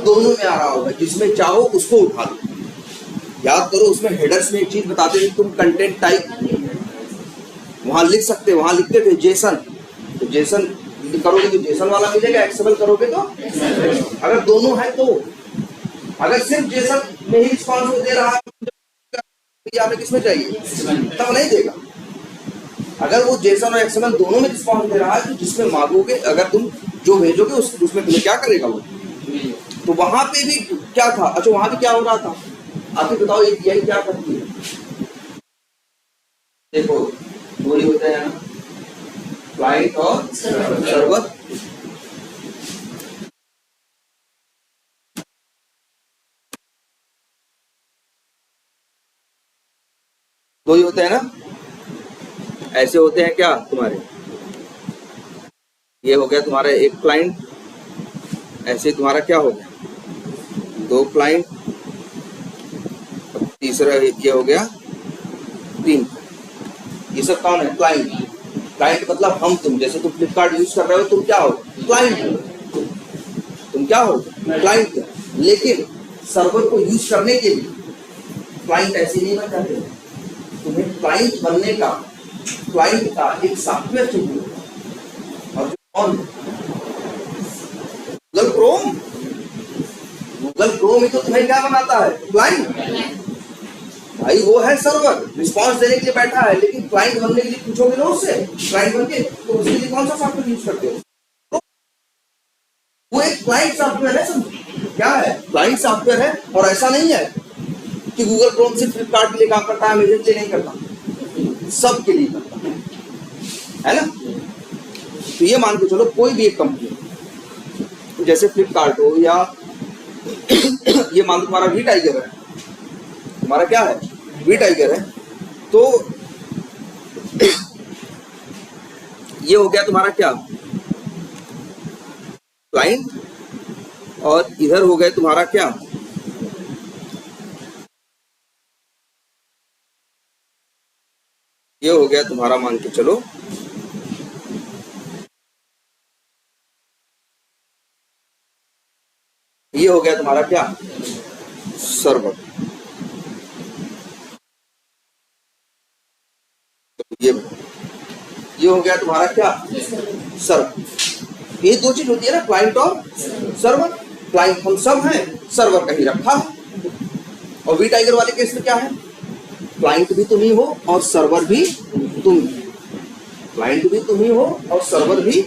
दोनों में आ रहा होगा, जिसमें चाहो उसको उठा लो। याद करो, उसमें हेडर्स में एक चीज बताते थे, तुम कंटेंट टाइप वहां लिख सकते, वहां लिखते थे जेसन, तो जेसन करोगे तो जेसन वाला मिलेगा, XML करोगे तो अगर दोनों है तो। अगर सिर्फ जेसन में ही रिस्पॉन्स दे रहा है, हमें किसमें चाहिए? तब नहीं देगा। अगर वो जेसन और XML दोनों में रिस्पॉन्स दे रहा है, तो जिसमें मांगोगे, अगर तुम जो भेजोगे उसमें तुम्हें क्या करेगा वो। तो वहां पे भी क्या था? अच्छा, वहां भी क्या हो रहा था? आप ही बताओ, API क्या करती है? देखो, दो ही होते हैं, क्लाइंट और सर्वर। दो ही होते हैं ना? ऐसे होते हैं क्या तुम्हारे? ये हो गया तुम्हारा एक क्लाइंट, ऐसे तुम्हारा क्या हो गया? दो क्लाइंट, तीसरा ये हो गया तीन। ये सब कौन है? क्लाइंट। क्लाइंट मतलब हम तुम। जैसे तुम फ्लिपकार्ट यूज कर रहे हो, तुम क्या हो? क्लाइंट। तुम क्या हो? क्लाइंट। लेकिन सर्वर को यूज करने के लिए क्लाइंट ऐसे नहीं बन जाते। तुम्हें क्लाइंट बनने का, क्लाइंट का एक सॉफ्टवेयर चाहिए, और कौन? Google Chrome. गूगल क्रोम ही तो तुम्हें क्या बनाता है? क्लाइंट। भाई वो है सर्वर, रिस्पांस देने के लिए बैठा है, लेकिन क्लाइंट बनने के लिए पूछोगे ना उससे, क्लाइंट बनके, तो उसके लिए कौन सा सॉफ्टवेयर यूज करते हो? तो वो एक क्लाइंट सॉफ्टवेयर है। समझो क्या है? क्लाइंट सॉफ्टवेयर है। और ऐसा नहीं है कि गूगल क्रोम सिर्फ फ्लिपकार्ट के लिए काम करता है, अमेजन के लिए नहीं करता, सबके लिए करता है ना? तो ये मान के चलो, कोई भी एक कंपनी जैसे फ्लिपकार्ट हो, या ये मान लो तुम्हारा वी टाइगर है, तुम्हारा क्या है? वी टाइगर है। तो ये हो गया तुम्हारा क्या? क्लाइंट। और इधर हो गए तुम्हारा क्या? ये हो गया तुम्हारा, मान के चलो, ये हो गया तुम्हारा क्या? सर्वर। ये हो गया तुम्हारा क्या? सर्वर। ये दो चीज होती है ना, क्लाइंट और सर्वर। क्लाइंट हम सब हैं, सर्वर कहीं रखा है। और वी टाइगर वाले केस में क्या है? क्लाइंट भी तुम ही हो और सर्वर भी तुम ही। क्लाइंट भी तुम ही हो और सर्वर भी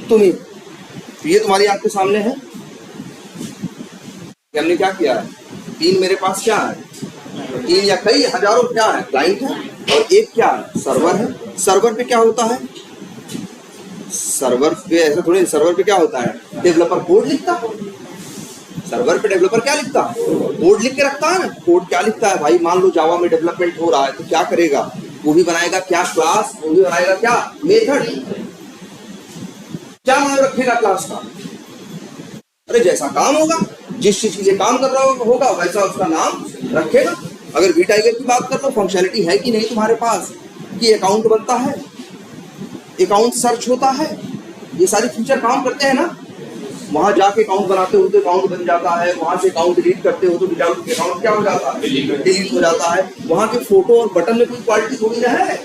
तुम ही। तो ये तुम्हारी आंख के सामने है। हमने क्या किया है? तीन मेरे पास क्या है? तीन या कई हजारों क्या है? क्लाइंट है, और एक क्या है? सर्वर है। सर्वर पे क्या होता है? सर्वर पे ऐसा थोड़ी, सर्वर पे क्या होता है? डेवलपर कोड लिखता है। सर्वर पे डेवलपर क्या लिखता है? कोड लिख के रखता है ना। कोड क्या लिखता है भाई? मान लो जावा में डेवलपमेंट हो रहा है, तो क्या करेगा? वो भी बनाएगा क्या? क्लास। वो भी बनाएगा क्या? मेथड। क्या नाम रखेगा क्लास का? अरे जैसा काम होगा, जिस चीज के लिए काम कर रहा होगा वैसा उसका नाम रखेगा। अगर वी टाइगर की बात कर लो, फंक्शनलिटी है कि नहीं तुम्हारे पास कि अकाउंट बनता है, अकाउंट सर्च होता है, ये सारी फीचर काम करते हैं ना। वहां जाके अकाउंट बनाते हो तो अकाउंट बन जाता है, वहां से अकाउंट डिलीट करते हो तो अकाउंट क्या हो जाता है? डिलीट हो जाता है। वहां के फोटो और बटन में कोई क्वालिटी थोड़ी ना है।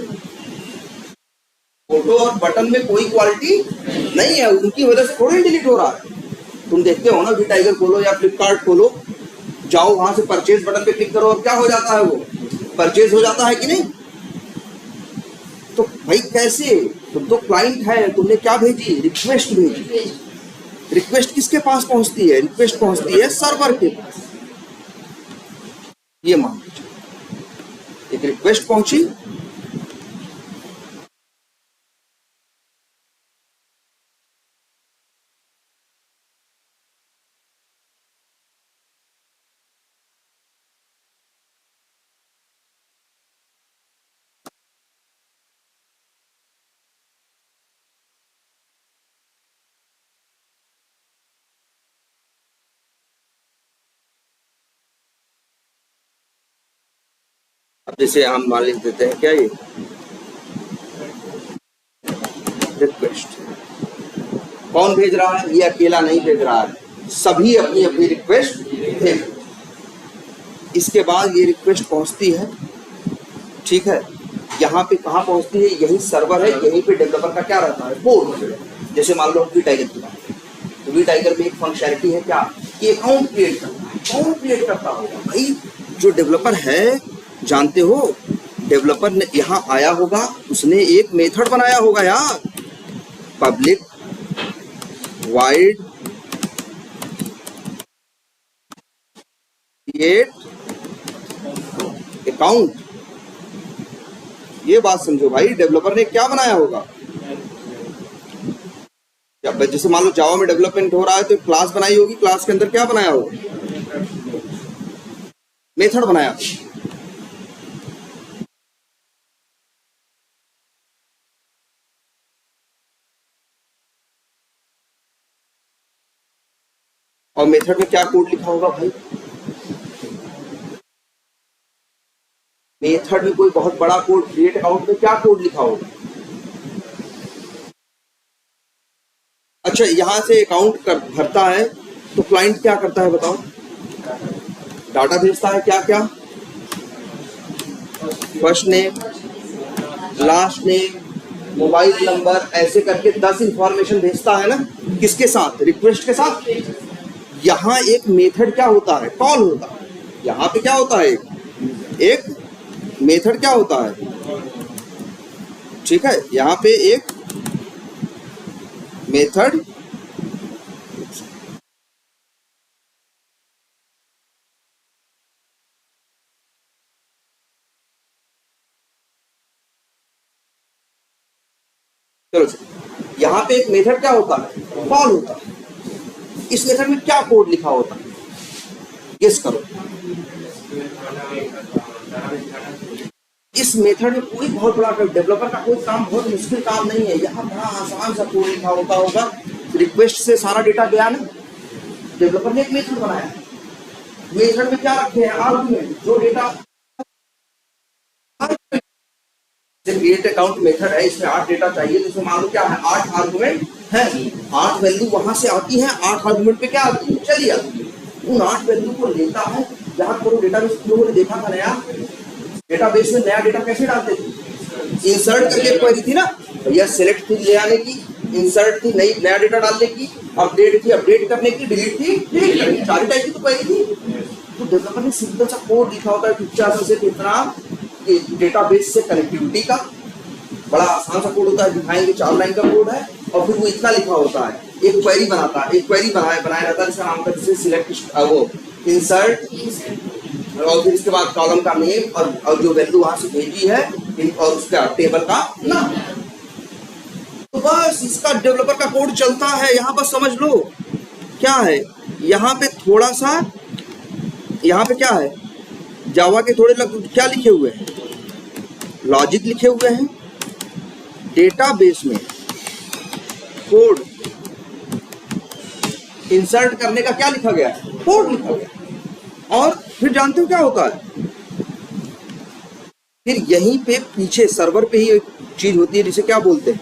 फोटो और बटन में कोई क्वालिटी नहीं है, उनकी वजह से थोड़ी डिलीट हो रहा है। तुम देखते हो ना, वी टाइगर खोलो या फ्लिपकार्ट खोलो, जाओ वहां से परचेज बटन पे क्लिक करो और क्या हो जाता है? वो परचेज हो जाता है कि नहीं? तो भाई कैसे, तुम तो क्लाइंट है, तुमने क्या भेजी, रिक्वेस्ट भेजी। रिक्वेस्ट किसके पास पहुंचती है, रिक्वेस्ट पहुंचती है सर्वर के पास। ये मान लीजिए एक रिक्वेस्ट पहुंची, अब जैसे हम मान लिख देते हैं क्या, ये रिक्वेस्ट कौन भेज रहा है, ये अकेला नहीं भेज रहा है, सभी अपनी अपनी रिक्वेस्ट भेज। इसके बाद ये रिक्वेस्ट पहुंचती है, ठीक है, यहाँ पे कहाँ पहुंचती है, यही सर्वर है, यहीं पे डेवलपर का क्या रहता है, कोड। जैसे मान लो वी टाइगर की बात, तो वी टाइगर में एक फंक्शनैलिटी है क्या, कि अकाउंट क्रिएट करता है। अकाउंट क्रिएट करता होगा भाई जो डेवलपर है, जानते हो डेवलपर ने यहाँ आया होगा, उसने एक मेथड बनाया होगा यार, पब्लिक वाइड क्रिएट अकाउंट। ये बात समझो भाई, डेवलपर ने क्या बनाया होगा। जैसे मान लो जावा में डेवलपमेंट हो रहा है तो क्लास बनाई होगी, क्लास के अंदर क्या बनाया होगा, मेथड बनाया। और मेथड में क्या कोड लिखा होगा भाई, मेथड में कोई बहुत बड़ा कोड, क्रिएट अकाउंट में क्या कोड लिखा होगा। अच्छा, यहां से अकाउंट भरता है तो क्लाइंट क्या करता है बताओ, डाटा भेजता है, क्या क्या, first name, last name, mobile number, ऐसे करके 10 इंफॉर्मेशन भेजता है ना, किसके साथ, रिक्वेस्ट के साथ। यहाँ एक मेथड क्या होता है, कॉल होता है। यहाँ पे क्या होता है, एक मेथड क्या होता है, ठीक है, यहाँ पे एक मेथड चलो, यहाँ पे एक मेथड क्या होता है, कॉल होता है। इस मेथड में क्या कोड लिखा होता है, गेस करो। इस मेथड में कोई बहुत बड़ा डेवलपर का कोई काम, बहुत मुश्किल काम नहीं है, यहाँ बड़ा आसान सा कोड लिखा होगा। रिक्वेस्ट से सारा डेटा गया ना, डेवलपर ने एक मेथड बनाया, मेथड में क्या रखे हैं, आर्गुमेंट, जो डेटा क्रिएट अकाउंट मेथड है, इसमें 8 डेटा चाहिए, तो इसमें मान लो क्या है, 8 आर्गुमेंट है, 8 वैल्यू वहां से आती है, 8 आर्गुमेंट पे क्या आती है, चलिए आती है। उन 8 वैल्यू को लेता है, जहाँ करो डेटाबेस लोगों ने देखा था, नया डेटाबेस में नया डेटा कैसे डालते थे, इंसर्ट करके क्वेरी थी ना भैया, सेलेक्ट थी ले आने की, इंसर्ट थी नई नया डेटा डालने की, अपडेट थी अपडेट करने की, डिलीट थी डिलीट करने की, 4 टाइप की तो क्वेरी थी। तो डेवलपर ने सिंपल सा कोड लिखा होता है, पिक्चर से कितना डेटाबेस से कनेक्टिविटी का, बड़ा आसान सा कोड होता है, दिखाएंगे 4 लाइन का कोड है, और फिर वो इतना लिखा होता है, एक क्वेरी बनाता है, एक क्वेरी बनाया जाता है, इसका नाम था जैसे सिलेक्ट, वो इंसर्ट, और फिर इसके बाद कॉलम का नेम और जो वैल्यू वहां से भेजी है, और उसका टेबल का नाम। तो बस इसका डेवलपर का कोड चलता है। यहाँ पर समझ लो क्या है, यहाँ पे थोड़ा सा, यहाँ पे क्या है, जावा के थोड़े क्या लिखे हुए हैं, लॉजिक लिखे हुए हैं, डेटाबेस में कोड इंसर्ट करने का क्या लिखा गया है, कोड लिखा गया। और फिर जानते हो क्या होता है, फिर यहीं पे पीछे सर्वर पे ही एक चीज होती है जिसे क्या बोलते हैं,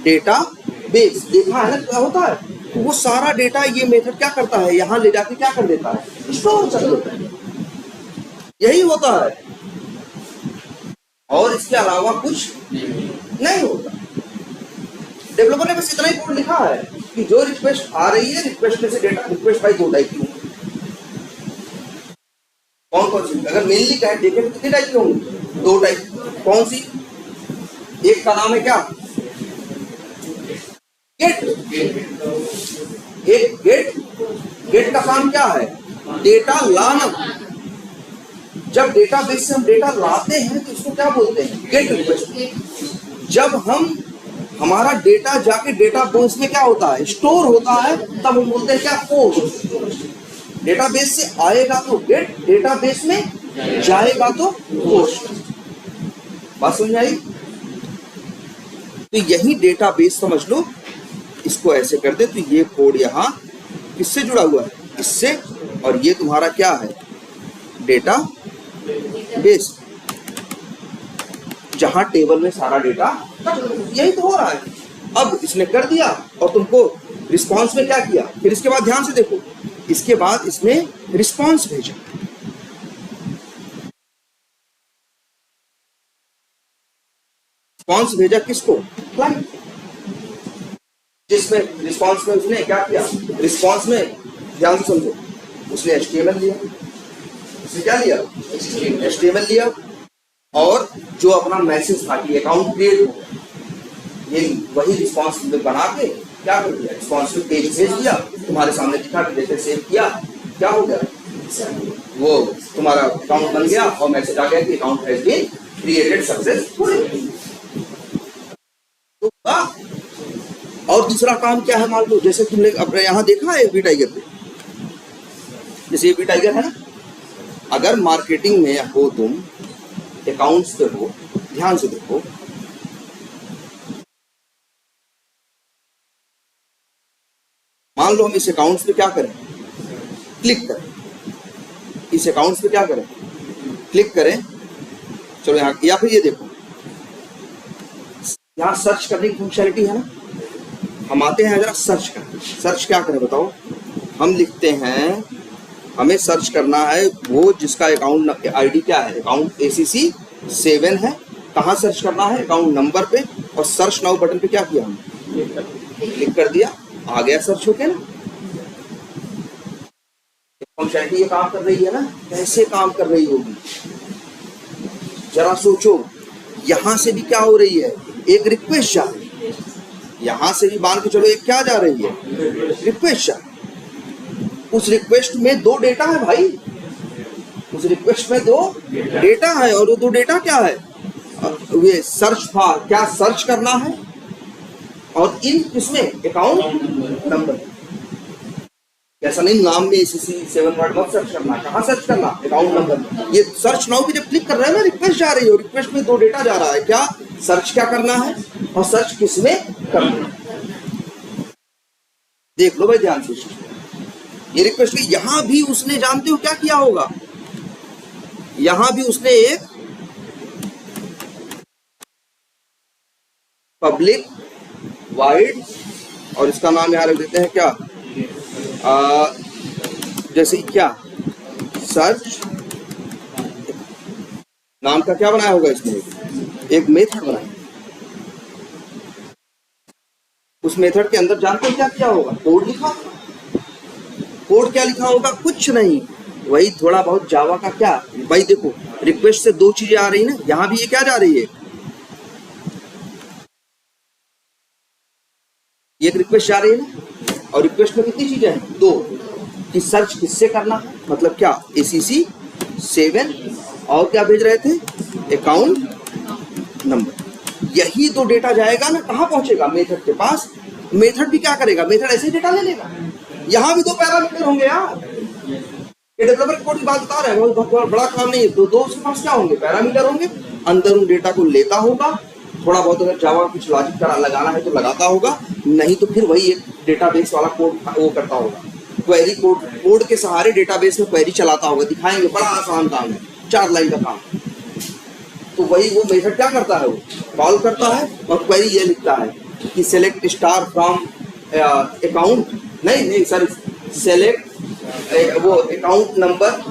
डेटा बेस। देखा है ना क्या होता है, तो वो सारा डेटा ये मेथड क्या करता है, यहाँ ले जाके क्या कर देता है, स्टोर कर देता है। यही होता है, और इसके अलावा कुछ नहीं होता। डेवलपर ने बस इतना ही कोड लिखा है कि जो रिक्वेस्ट आ रही है, रिक्वेस्ट में से डेटा, रिक्वेस्ट भाई 2 टाइप की होंगी, कौन कौन सी, अगर मेनली कहे देखें तो कितने टाइप की होंगी, 2 टाइप। कौन सी, एक का नाम है क्या, गेट। एक गेट का काम क्या है, डेटा लाना। जब डेटाबेस से हम डेटा लाते हैं तो इसको क्या बोलते हैं, गेट रिक्वेस्ट। जब हमारा डेटा जाके डेटाबेस में क्या होता है, स्टोर होता है, तब हम बोलते हैं क्या, पोस्ट। डेटाबेस से आएगा तो गेट, डेटाबेस में जाएगा तो पोस्ट। बात समझ आई? तो यही डेटाबेस समझ लो, इसको ऐसे कर दे तो ये कोड यहाँ किससे जुड़ा हुआ है, इससे, और ये तुम्हारा क्या है, डेटा बेस, जहां टेबल में सारा डेटा, यही तो हो रहा है। अब इसने कर दिया और तुमको रिस्पांस में क्या किया, फिर इसके बाद ध्यान से देखो, इसके बाद इसने रिस्पांस भेजा। रिस्पांस भेजा किसको, क्लाइंट। जिसमें रिस्पांस में उसने क्या किया, रिस्पांस में ध्यान से समझो, उसने HTML लिया, उसने क्या लिया, HTML लिया, और जो अपना मैसेज था कि अकाउंट क्रिएट हो, ये वही रिस्पांस बना के क्या कर दिया, रिस्पांस पेज भेज दिया, तुम्हारे सामने दिखा कि जैसे सेव किया, क्या हो गया, वो तुम्हारा अकाउंट बन गया और मैसेज आ गया कि account has been created successfully. और दूसरा काम क्या है, मान लो जैसे तुमने अपने यहाँ देखा है एबी टाइगर पे, जैसे एबी टाइगर है ना, अगर मार्केटिंग में हो तुम, अकाउंट्स पे हो, ध्यान से देखो, मान लो हम इस अकाउंट्स पे क्या करें, क्लिक करें, इस अकाउंट्स पे क्या करें, क्लिक करें, चलो यहाँ, या फिर ये देखो, यहाँ सर्च करने की फंक्शनलिटी है ना, हम आते हैं जरा सर्च करें। सर्च क्या करें बताओ, हम लिखते हैं, हमें सर्च करना है वो जिसका अकाउंट आईडी क्या है, अकाउंट ACC 7 है। कहाँ सर्च करना है, अकाउंट नंबर पे, और सर्च नाउ बटन पे क्या किया हमने, क्लिक कर दिया, आ गया सर्च होके ना। फंक्शनलिटी ये काम कर रही है ना, कैसे काम कर रही होगी जरा सोचो। यहां से भी क्या हो रही है, एक रिक्वेस्ट जा रही है, यहां से भी मान के चलो एक क्या जा रही है, रिक्वेस्ट जा। उस रिक्वेस्ट में दो डेटा है भाई, उस रिक्वेस्ट में दो डेटा है, और वो दो डेटा क्या है, ये सर्च फॉर, क्या सर्च करना है, और इन किसमें, अकाउंट नंबर। ऐसा नहीं नाम में ACC 7 वर्ड मत सर्च करना, कहाँ सर्च करना, अकाउंट नंबर। ये सर्च नाउ पे जब क्लिक कर रहे हैं ना, रिक्वेस्ट जा रही है, और रिक्वेस्ट में दो डेटा जा रहा है, क्या सर्च क्या करना है, और सर्च किसमें करना है। देख लो भाई ध्यान से, ये रिक्वेस्ट भी, यहां भी उसने जानते हो क्या किया होगा, यहां भी उसने एक पब्लिक वाइड, और इसका नाम यहां रख देते हैं क्या, जैसे क्या, सर्च नाम का क्या बनाया होगा इसमें, एक मेथड बनाया। उस मेथड के अंदर जानते हो क्या किया होगा, कोड लिखा होगा। कोड क्या लिखा होगा, कुछ नहीं, वही थोड़ा बहुत जावा का क्या, भाई देखो रिक्वेस्ट से दो चीजें आ रही ना, यहां भी ये क्या जा रही है, एक रिक्वेस्ट जा रही है ना, और रिक्वेस्ट में कितनी चीजें हैं, दो, कि सर्च किससे करना है, मतलब क्या ACC 7, और क्या भेज रहे थे, अकाउंट नंबर। यही तो डेटा जाएगा ना, कहाँ पहुंचेगा, मेथड के पास। मेथड भी क्या करेगा, मेथड ऐसे डेटा ले लेगा। यहाँ भी दो पैरामीटर होंगे यार, ये डेवलपर कोड की बात बता रहे हैं, बहुत बड़ा काम नहीं है। दो उसके पास क्या होंगे, पैरामीटर होंगे, अंदर उन डेटा को लेता होगा, थोड़ा बहुत अगर जावा कुछ लॉजिक करा लगाना है तो लगाता होगा, नहीं तो फिर वही एक डेटाबेस वाला कोड वो करता होगा, क्वेरी कोड के सहारे डेटाबेस में क्वेरी चलाता होगा। दिखाएंगे, बड़ा आसान काम है, 4 लाइन का काम। तो वही वो मेथड क्या करता है, वो कॉल करता है और क्वेरी ये लिखता है कि सेलेक्ट स्टार फ्रॉम अकाउंट, नहीं सर, सेलेक्ट वो अकाउंट नंबर,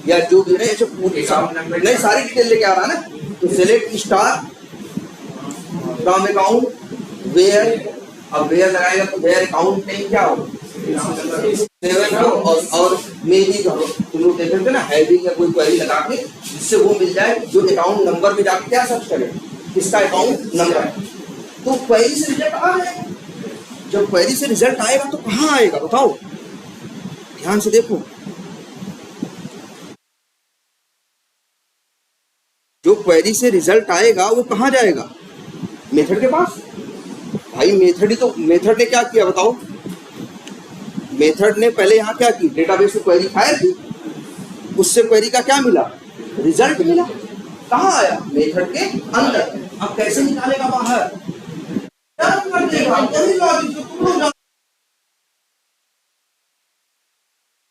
या जो भी नहीं, ऐसे पूरी नहीं सारी डिटेल लेके आ रहा है ना, तो select star from account where, अब वेयर लगाएगा तो वेयर अकाउंट नेम क्या हो, 7 हो, और मे भी करो, तुम लोग देख थे ना, हैविंग या कोई क्वेरी लगा के जिससे वो मिल जाए, जो अकाउंट नंबर में जाके क्या सर्च करे, किसका अकाउंट नंबर है। तो क्वेरी से रिजल्ट आ जाएगा। जब क्वेरी से रिजल्ट आएगा तो कहाँ आएगा बताओ, ध्यान से देखो। जो क्वेरी से रिजल्ट आएगा वो कहाँ जाएगा, मेथड के पास। भाई मेथड ही तो, मेथड ने क्या किया बताओ, मेथड ने पहले यहाँ क्या की, डेटाबेस में क्वेरी फायर की, उससे क्वेरी का क्या मिला, रिजल्ट मिला। कहाँ आया, मेथड के अंदर। अब कैसे निकालेगा बाहर,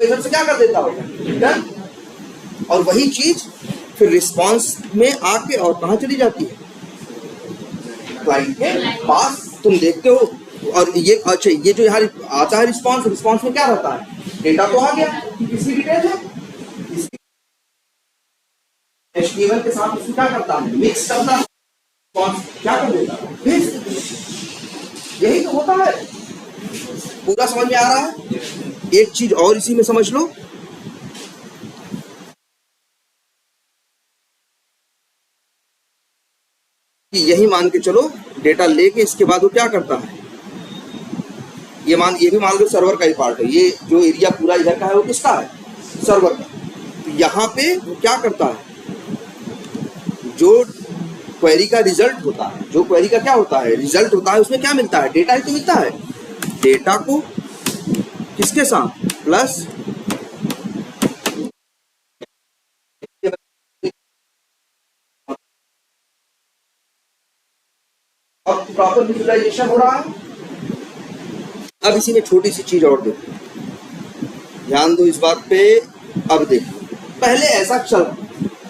मेथड से क्या कर देता होगा, डन। और वही चीज फिर रिस्पांस में आके और कहाँ चली जाती है, क्लाइंट के पास। तुम देखते हो। और ये अच्छा, ये जो यहाँ आता है रिस्पांस, रिस्पांस में क्या रहता है, डेटा तो आ गया, किसी डिटेल है, HTML के साथ उसको क्या करता है, मिक्स करता है, क्या कर देता है, भेज देता है। यही तो होता है। पूरा समझ में आ रहा है। एक चीज और इसी में समझ लो कि यही मान के चलो, डेटा लेके इसके बाद वो क्या करता है, ये भी मान लो सर्वर का ही पार्ट है। ये जो एरिया पूरा इधर का है वो किसका है, सर्वर का। तो यहाँ पे वो क्या करता है, जो क्वेरी का रिजल्ट होता है, जो क्वेरी का क्या होता है, रिजल्ट होता है, उसमें क्या मिलता है, डेटा ही तो मिलता है। डेटा को किसके साथ, प्लस अब प्रॉपर विजुअलाइजेशन हो रहा है। अब इसी में छोटी सी चीज और देखो, ध्यान दो इस बात पे। अब देखो, पहले ऐसा चल,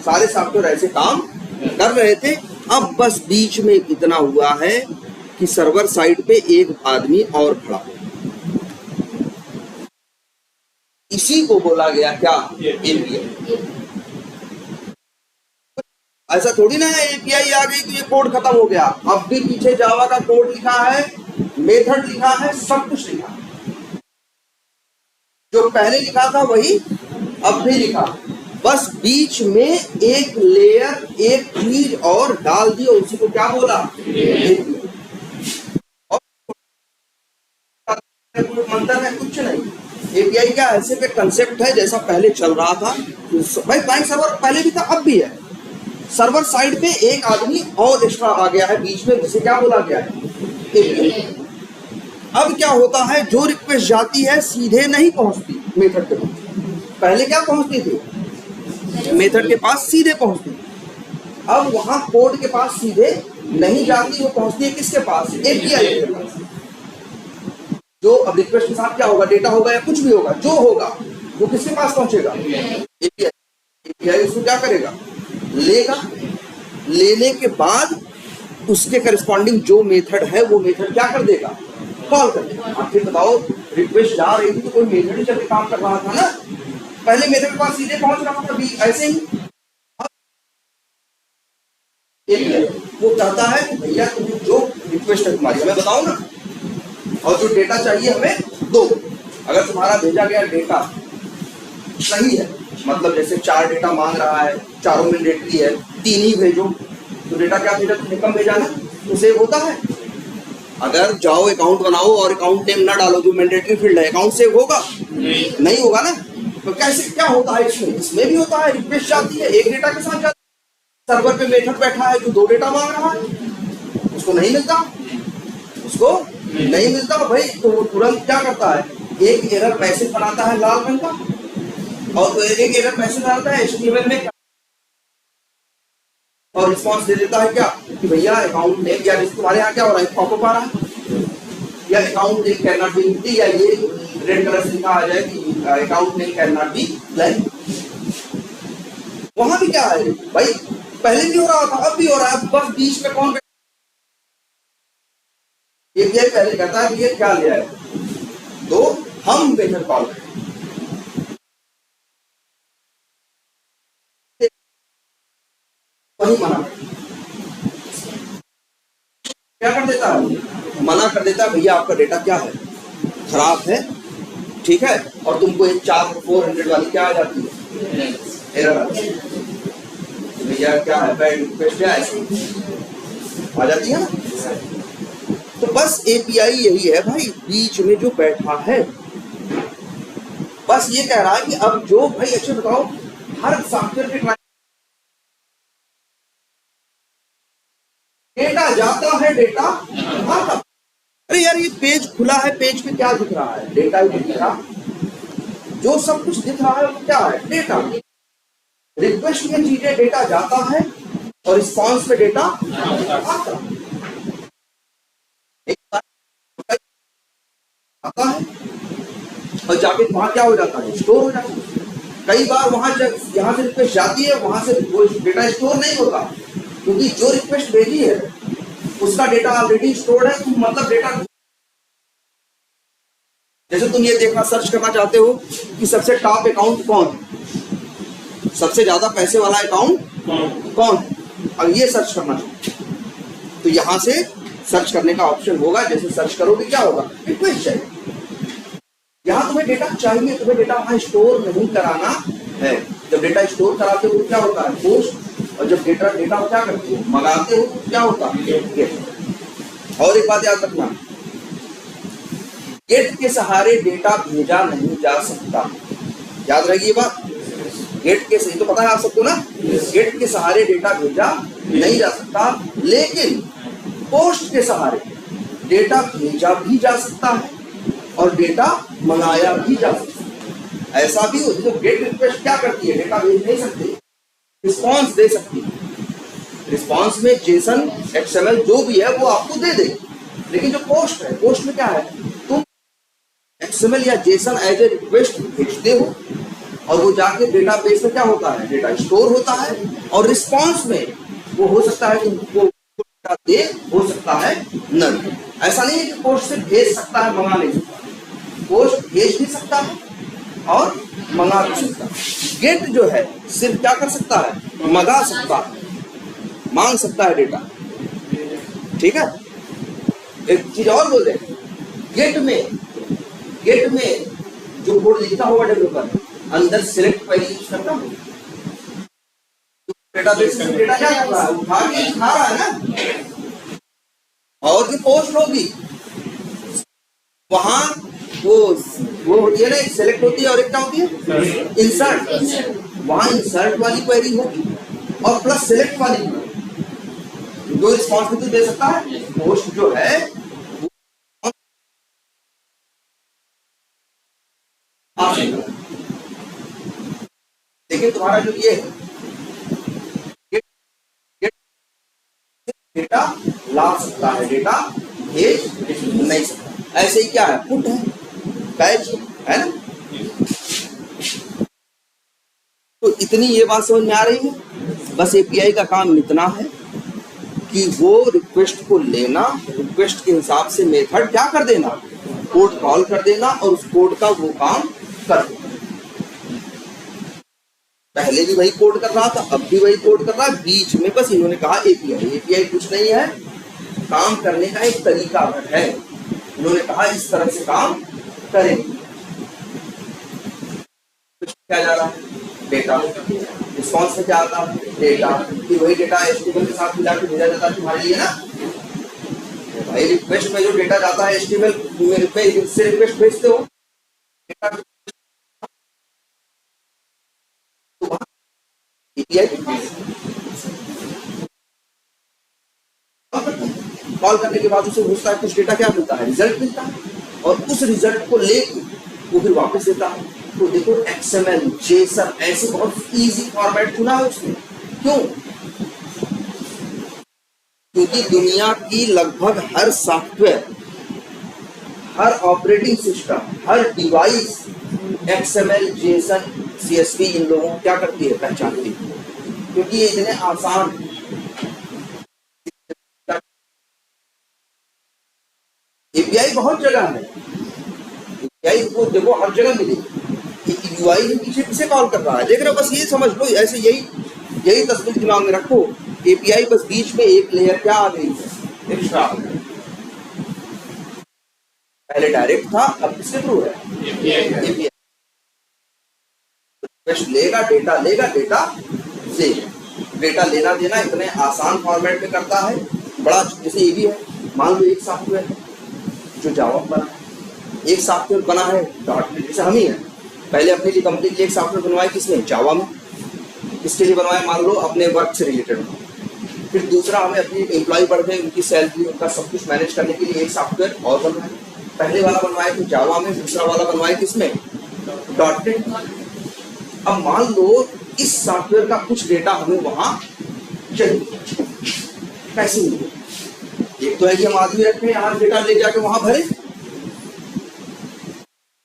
सारे सॉफ्टवेयर ऐसे काम कर रहे थे। अब बस बीच में इतना हुआ है कि सर्वर साइड पे एक आदमी और खड़ा हो, इसी को बोला गया क्या, एपीआई। ऐसा थोड़ी ना है एपीआई आ गई तो ये कोड खत्म हो गया। अब भी पीछे जावा का कोड लिखा है, मेथड लिखा है, सब कुछ लिखा है। जो पहले लिखा था वही अब भी लिखा, बस बीच में एक लेयर, एक चीज और डाल दी और उसी को क्या बोला, मंत्र है, कुछ नहीं। एपीआई क्या ऐसे पे कंसेप्ट है जैसा पहले चल रहा था। भाई क्लाइंट सर्वर पहले भी था, अब भी है। सर्वर साइड पे एक आदमी और एक्स्ट्रा आ गया है बीच में, जिसे क्या बोला गया है, एपीआई। अब क्या होता है, जो रिक्वेस्ट जाती है सीधे नहीं पहुंचती मेथड के पास। पहले क्या पहुंचती थी, मेथड के पास सीधे पहुंचती थी। अब वहां कोड के पास सीधे नहीं जाती, वो पहुंचती है किसके पास, एपीआई के पास। जो अब रिक्वेस्ट के साथ क्या होगा, डेटा होगा या कुछ भी होगा, जो होगा वो किसके पास पहुंचेगा, एपीआई। एपीआई उसको क्या करेगा, लेगा। लेने के बाद उसके करस्पॉन्डिंग जो मेथड है वो मेथड क्या कर देगा, कॉल कर देगा। आखिर बताओ, रिक्वेस्ट जा रही थी तो कोई मेथड ही चलके काम कर रहा था ना, पहले मेथड के पास सीधे पहुंच रहा था, ऐसे ही वो कहता है कि भैया तुम जो रिक्वेस्ट है तुम्हारी हमें बताओ ना, और जो डेटा चाहिए हमें दो। अगर तुम्हारा भेजा गया डेटा सही है, मतलब जैसे 4 डेटा मांग रहा है, चारों मैंडेटरी है, 3 ही भेजो, तो डेटा क्या भेजा, तुमने कम भेजा ना, तो सेव होता है। अगर जाओ अकाउंट बनाओ और अकाउंट नेम ना डालो जो मैंडेटरी फील्ड है, अकाउंट सेव होगा, नहीं होगा ना। तो कैसे क्या होता है, इसमें भी होता है। रिक्वेस्ट जाती है, एक डेटा के साथ जाती है, सर्वर पे मेथड बैठा है जो 2 डेटा मांग रहा है, उसको नहीं मिलता, उसको नहीं मिलता भाई। तो वो तुरंत क्या करता है, एक एरर मैसेज बनाता है लाल रंग का, और एक एरर मैसेज आता है HTML में, और रिस्पॉन्स दे देता है क्या कि भैया अकाउंट नेम, या तुम्हारे यहाँ क्या हो रहा है, पॉपअप आ रहा है, या account name can not be, या ये रेड कलर से लिखा आ जाए कि account name can not be blank. वहां भी क्या है भाई, पहले भी हो रहा था, अब भी हो रहा है, बस बीच में कौन, एपीआई पहले कहता है कि ये क्या ले आए, तो हम मेथड कॉल करें। वही मना क्या कर देता है, मना कर देता है, भैया आपका डेटा क्या है, खराब है, ठीक है, और तुमको एक 400 वाली क्या आ जाती है, एरर आती है, भैया क्या है, बैड रिक्वेस्ट है, ऐसे आ जाती है ना। तो बस एपीआई यही है भाई, बीच में जो बैठा है, बस ये कह रहा है कि अब जो भाई अच्छे बताओ, हर सॉफ्टवेयर के डेटा जाता है, डेटा आता। अरे यार ये पेज खुला है, पेज पे क्या दिख रहा है? डेटा ही दिख रहा। जो सब कुछ दिख रहा है वो क्या है? डेटा। रिक्वेस्ट में चीजें डेटा जाता है और रिस्पॉन्स पे डेटा आता है और जाके वहां क्या हो जाता है? स्टोर हो जाता है। कई बार वहां यहाँ से रिक्वेस्ट जाती है, वहां से वो डेटा स्टोर नहीं होता, क्योंकि जो रिक्वेस्ट भेजी है उसका डेटा ऑलरेडी स्टोर्ड है। तो मतलब डेटा, जैसे तुम ये देखना सर्च करना चाहते हो कि सबसे टॉप अकाउंट कौन है, सबसे ज्यादा पैसे वाला अकाउंट कौन है, अब ये सर्च करना चाहते तो यहां से सर्च करने का ऑप्शन होगा। जैसे सर्च करोगे क्या होगा? रिक्वेस्ट चाहिए। यहाँ तुम्हें डेटा चाहिए, तुम्हें डेटा वहां स्टोर नहीं कराना है। जब डेटा स्टोर कराते हो क्या होता है? पोस्ट। और जब डेटा क्या करते हो? मंगाते हो क्या होता है? गेट। और एक बात याद रखना, गेट के सहारे डेटा भेजा नहीं जा सकता। याद रहेगी ये बात। गेट के सही तो पता है आप सबको ना, गेट के सहारे डेटा भेजा नहीं जा सकता, लेकिन पोस्ट के सहारे डेटा भेजा भी जा सकता है और डेटा मंगाया भी जा सकता है। ऐसा भी हो, तो गेट रिक्वेस्ट क्या करती है? डेटा भेज नहीं सकती, रिस्पॉन्स दे सकती है। रिस्पॉन्स में जेसन, एक्सएमएल जो भी है वो आपको दे देगी। लेकिन जो पोस्ट है, पोस्ट में क्या है? तुम एक्सएमएल या जेसन एज ए रिक्वेस्ट भेजते हो और वो जाके डेटाबेस में क्या होता है? डेटा स्टोर होता है। और रिस्पॉन्स में वो हो सकता है कि वो दे, हो सकता है न। ऐसा नहीं है कि पोस्ट से भेज सकता है, मंगा नहीं सकता। पोस्ट भेज भी सकता है और मंगा भी सकता है। गेट जो है सिर्फ क्या कर सकता है? मंगा सकता है, मांग सकता है डेटा। ठीक है। एक चीज और बोल दे, गेट में जो कोड लिखता होगा डेवलपर, अंदर सिलेक्ट क्वेरी यूज करता हूं। डेटाबेस में डेटा क्या कर रहा है? उठा के दिखा रहा है ना। और जो पोस्ट होगी वहां वो होती है ना, एक सेलेक्ट होती है और एक क्या होती है? इंसर्ट। वहां इंसर्ट वाली क्वेरी होगी और प्लस सेलेक्ट वाली। दो रिस्पॉन्स भी तो दे सकता है। पोस्ट जो है लेकिन तुम्हारा जो ये डेटा ला सकता है, डेटा भेज नहीं सकता। ऐसे ही क्या है? पुट है, कैच है ना। तो इतनी ये बात समझ में आ रही है। बस एपीआई का काम इतना है कि वो रिक्वेस्ट को लेना, रिक्वेस्ट के हिसाब से मेथड क्या कर देना? कोड कॉल कर देना और उस कोड का वो काम कर देना। पहले भी वही कोड कर रहा था, अब भी वही कोड कर रहा है। बीच में बस इन्होंने कहा एपीआई। एपीआई कुछ नहीं है, काम करने का एक तरीका है। इन्होंने कहा इस तरह से काम करेंगे। कुछ क्या जा रहा है? डेटा। रिस्पॉन्स में क्या आता है? डेटा। कि वही डेटा एचटीएमएल के साथ मिला के भेजा जाता है तुम्हारे लिए ना। भाई रिक्वेस्ट में जो डेटा जाता है एचटीएमएल में से रिक्वेस्ट भेजते हो, कॉल करने के बाद उसे पूछता है, कुछ डेटा क्या मिलता है? रिजल्ट मिलता है। और उस रिजल्ट को लेकर वो फिर वापस देता है। तो देखो एक्सएमएल, जेसन ऐसे बहुत इजी फॉर्मेट चुना है उसने। क्यों? क्योंकि दुनिया की लगभग हर सॉफ्टवेयर, हर ऑपरेटिंग सिस्टम, हर डिवाइस एक्सएमएल, जेसन, सीएसवी इन लोगों को क्या करती है? पहचानती है। क्योंकि ये इतने आसान। एपीआई बहुत जगह है, एपीआई को देखो हर जगह मिलेगी। यूआई के पीछे किसे कॉल कर रहा है देख रहे हो? बस ये समझ लो, ऐसे यही तस्वीर दिमाग में रखो। एपीआई बस बीच में एक लेयर क्या आ गई है? एक्स्ट्रा। पहले डायरेक्ट था, अब किसके थ्रू है? एपीआई। लेगा डेटा, लेगा डेटा से डेटा लेना देना इतने आसान फॉर्मेट में करता है। बड़ा जैसे ये भी है, मान लो एक सॉफ्टवेयर है जो जावा में बना है, एक सॉफ्टवेयर बना है डॉट नेट, जैसे हम ही हैं, पहले अपने लिए कंपनी के लिए एक सॉफ्टवेयर बनवाए किसमें, जावा में, इसके लिए बनवाए मान लो अपने वर्क से रिलेटेड। फिर दूसरा हमें अपनी एम्प्लॉय बढ़ गए, उनकी सैलरी उनका सब कुछ मैनेज करने के लिए एक सॉफ्टवेयर और बनवाए, पहले वाला बनवाए तो जावा में, दूसरा वाला बनवाए किसमें, डॉट नेट। अब मान लो इस सॉफ्टवेयर का कुछ डेटा हमें वहां चाहिए, कैसे मिले? एक तो है कि हम आदमी रखें यहाँ डेटा ले जाके वहां भरे,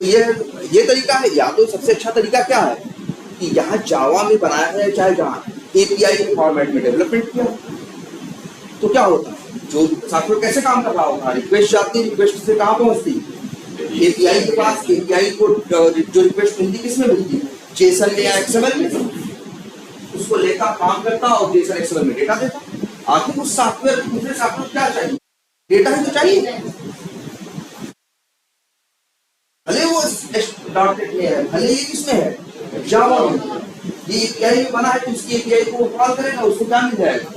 तो ये तरीका है। या तो सबसे अच्छा तरीका क्या है कि यहाँ जावा में बनाया है, चाहे जहाँ एपीआई के फॉर्मेट में डेवलपमेंट किया, तो क्या होता है, जो सॉफ्टवेयर कैसे काम कर रहा होगा, रिक्वेस्ट जाती है, रिक्वेस्ट से कहाँ पहुंचती, एपीआई के पास, एपीआई को जो रिक्वेस्ट मिलती किसमें मिलती, जेसन में या एक्सएमएल में, उसको लेकर काम करता और जेसन एक्सएमएल में डेटा देता। आखिर उस सॉफ्टवेयर दूसरे सॉफ्टवेयर क्या चाहिए, डेटा ही तो चाहिए, भले वो डॉट नेट में है, भले ये किसमें है, जावा में। ये एपीआई में बना है तो उसकी एपीआई को कॉल करेगा, उसको क्या मिल जाएगा,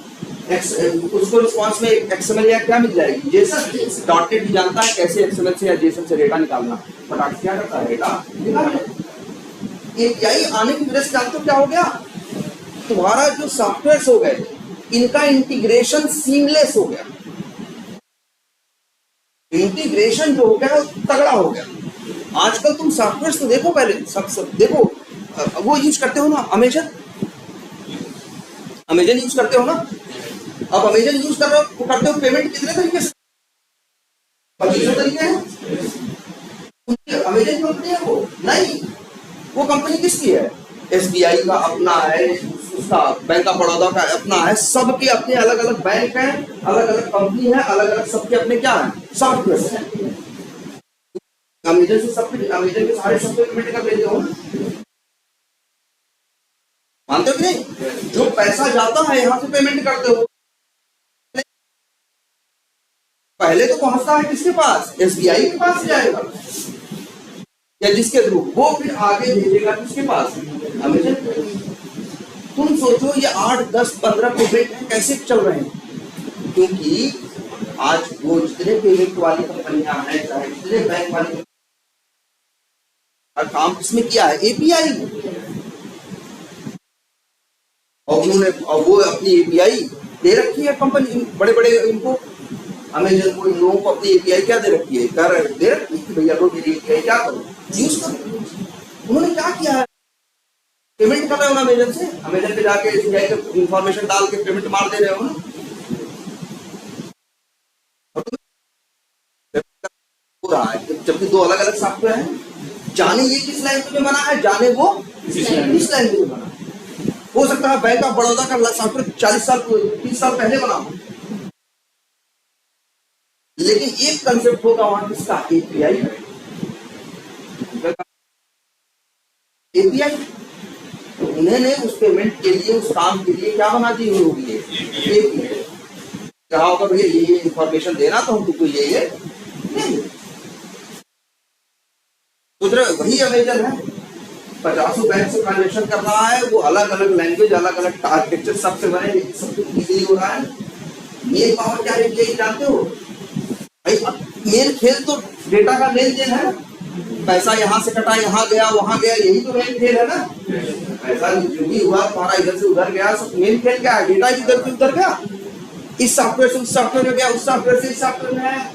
उसको रिस्पांस में एक्सएमएल या क्या मिल जाएगी, जेसन। डॉट नेट भी जानता है कैसे एक्सएमएल से या जेसन से डेटा निकालना, बट आज क्या करता है, डेटा निकालना। एपीआई आने की वजह से जानते हो क्या हो गया, तुम्हारा जो सॉफ्टवेयर हो गए इनका इंटीग्रेशन सीमलेस हो गया, इंटीग्रेशन जो हो गया तगड़ा हो गया। आजकल तुम सॉफ्टवेयर तो देखो, पहले सब देखो, वो यूज करते हो ना, अमेजन यूज करते हो ना, अब अमेजन यूज कर रहे हो, वो करते हो पेमेंट कितने तरीके से, 25 तरीके हैं। अमेजन कंपनी है वो नहीं, वो कंपनी किसकी है, एसबीआई का अपना है, उसका बैंक ऑफ बड़ौदा का अपना है, सबके अपने अलग अलग बैंक हैं, अलग अलग कंपनी है, अलग अलग सबके अपने क्या है, सॉफ्टवेयर है। अमेजन से सब, अमेजन के सारे सॉफ्टवेयर पेमेंट कर लेते हो, मानते हो कि नहीं, जो पैसा जाता है यहाँ से पेमेंट करते हो, पहले तो पहुंचता है किसके पास, एसबीआई के पास जाएगा या जिसके थ्रू, वो फिर आगे भेजेगा किसके पास, अमेजन। तुम सोचो ये 8, 10, 15 पेमेंट कैसे चल रहे हैं, क्योंकि आज वो जितने पेमेंट वाली कंपनियां हैं, चाहे जितने बैंक वाली, काम किसमें किया है, एपीआई। और उन्होंने वो अपनी एपीआई दे रखी है कंपनी, बड़े बड़े इनको, अमेजन को, इन लोगों को अपनी एपीआई क्या दे रखी है, कर दे रखी है कि भैया लोग मेरी एपीआई क्या करो, यूज करो। उन्होंने क्या किया है, पेमेंट कर रहे हो ना अमेजन से, अमेजन पे जाके एसबीआई का इंफॉर्मेशन डाल के पेमेंट मार दे रहे हो ना, हो रहा है, जबकि दो अलग अलग सॉफ्टवेयर हैं, जाने ये किस लैंग्वेज में बना है, जाने वो किस लैंग्वेज में बना है। हो सकता है बैंक ऑफ बड़ौदा का सॉफ्टवेयर 40 साल 30 साल पहले बना हो, लेकिन एक कंसेप्ट होगा वहां किसका, एपीआई, एपीआई। तो उन्होंने उस पेमेंट के लिए, उस काम के लिए क्या बना दी होगी, एपीआई। कहा होगा भैया ये इंफॉर्मेशन देना, तो हम तुमको ये नहीं, वही अमेजन है, 50 बैंक से ट्रांजेक्शन कर रहा है, वो अलग अलग लैंग्वेज, अलग अलग आर्किटेक्चर सबसे बने, सब कुछ इजीली हो रहा है। मेन पावर क्या है, ये जानते हो भाई, मेन खेल तो डेटा का लेन देन है, पैसा यहाँ से कटा, यहाँ गया, वहां गया, यही तो मेन खेल है ना। पैसा जो भी हुआ तुम्हारा इधर से उधर गया, सब मेन खेल क्या है, डेटा इधर से उधर गया, इस सॉफ्टवेयर से उस सॉफ्टवेयर में गया, उस सॉफ्टवेयर से इस सॉफ्टवेयर में आया।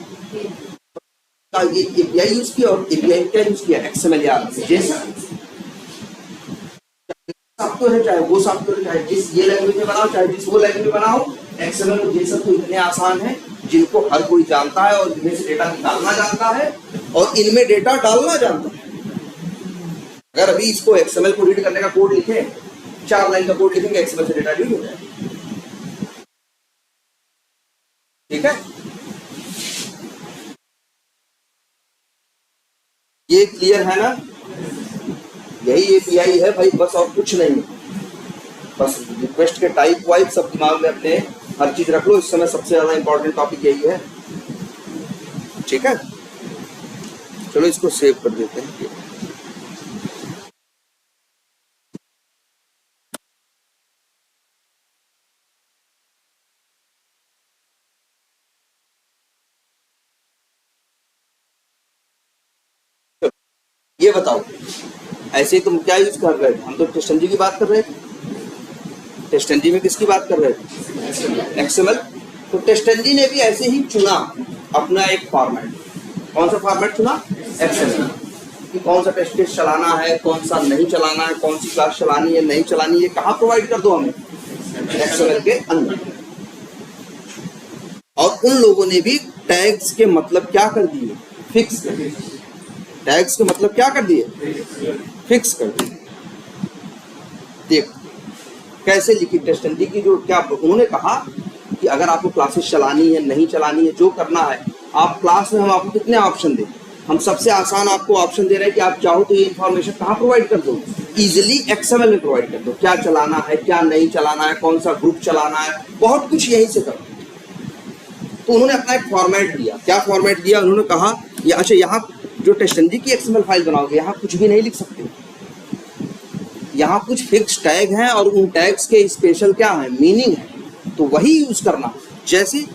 ये एपीआई यूज किया, और एपीआई क्या यूज किया, एक्सएमएल या जेसन सॉफ्टवेयर है, चाहे वो सॉफ्टवेयर, चाहे जिस ये लैंग्वेज में बनाओ, चाहे जिस वो लैंग्वेज में बनाओ, एक्सएमएल और जेसन तो इतने आसान है जिनको हर कोई जानता है, और इनमें से डेटा निकालना जानता है, और इनमें डेटा डालना जानता है। अगर अभी इसको एक्सएमएल को रीड करने का कोड लिखे, 4 लाइन का कोड लिखेंगे, एक्सएमएल से डेटा रीड हो जाएगा, ठीक है। ये क्लियर है ना, यही एपीआई है भाई, बस और कुछ नहीं। बस रिक्वेस्ट के टाइप वाइज सब दिमाग में अपने हर चीज रख लो, इस समय सबसे ज्यादा इंपॉर्टेंट टॉपिक यही है, ठीक है। चलो इसको सेव कर देते हैं। बताओ, ऐसे ही तुम क्या यूज कर रहे थे? हम तो टेस्टनजी की बात कर रहे थे। टेस्टनजी में किसकी बात कर रहे थे? एक्सएमएल। तो टेस्टनजी ने भी ऐसे ही चुना अपना एक फॉर्मेट। कौन सा फॉर्मेट चुना? एक्सएमएल। कि कौन सा टेस्ट केस चलाना है, कौन सा नहीं चलाना है, कौन सी क्लास चलानी है, नहीं चलानी है, कहाँ प्रोवाइड कर दो हमें? एक्सएमएल के अंदर। और उन लोगों ने भी टैग्स के मतलब क्या कर दिए? फिक्स कर दिए। टैग्स के मतलब क्या कर दिए? फिक्स कर दिए। देख कैसे लिखी टेस्टनजी की, जो क्या उन्होंने कहा कि अगर आपको क्लासेस चलानी है, नहीं चलानी है, जो करना है, आप क्लास में हम आपको कितने ऑप्शन दें? हम सबसे आसान आपको ऑप्शन दे रहे हैं कि आप चाहो तो ये इन्फॉर्मेशन कहाँ प्रोवाइड कर दो? इजिली एक्सएमएल में प्रोवाइड कर दो। क्या चलाना है, क्या नहीं चलाना है, कौन सा ग्रुप चलाना है, बहुत कुछ यहीं से करो। तो उन्होंने अपना एक फॉर्मेट दिया। क्या फॉर्मेट दिया? उन्होंने कहा अच्छा यहाँ जो टेस्टनजी की एक्सएमएल फाइल बनाओगे, यहाँ कुछ भी नहीं लिख सकते। यहाँ कुछ फिक्स टैग हैं और उन टैग्स के स्पेशल क्या है? मीनिंग है। तो वही यूज करना। जैसे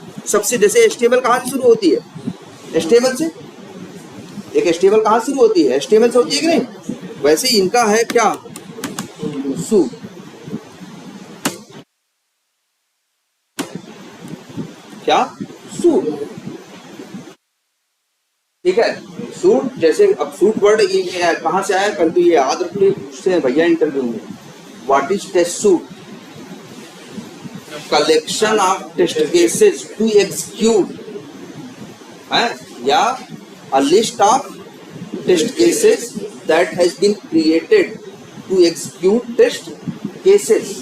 जैसे एचटीएमएल कहाँ से शुरू होती है? एचटीएमएल से। एक एचटीएमएल कहाँ शुरू होती है? एचटीएमएल से होती है कि नहीं? वैसे ही इनका है क्या? सूट। क्या? सूट। ठीक है, सूट। जैसे अब सूट वर्ड ये कहाँ से आया? कल तो ये याद रख लो, पूछते हैं भैया इंटरव्यू में। What is test suite? Collection of test cases to execute है, या a list of test cases that has been created to execute test cases.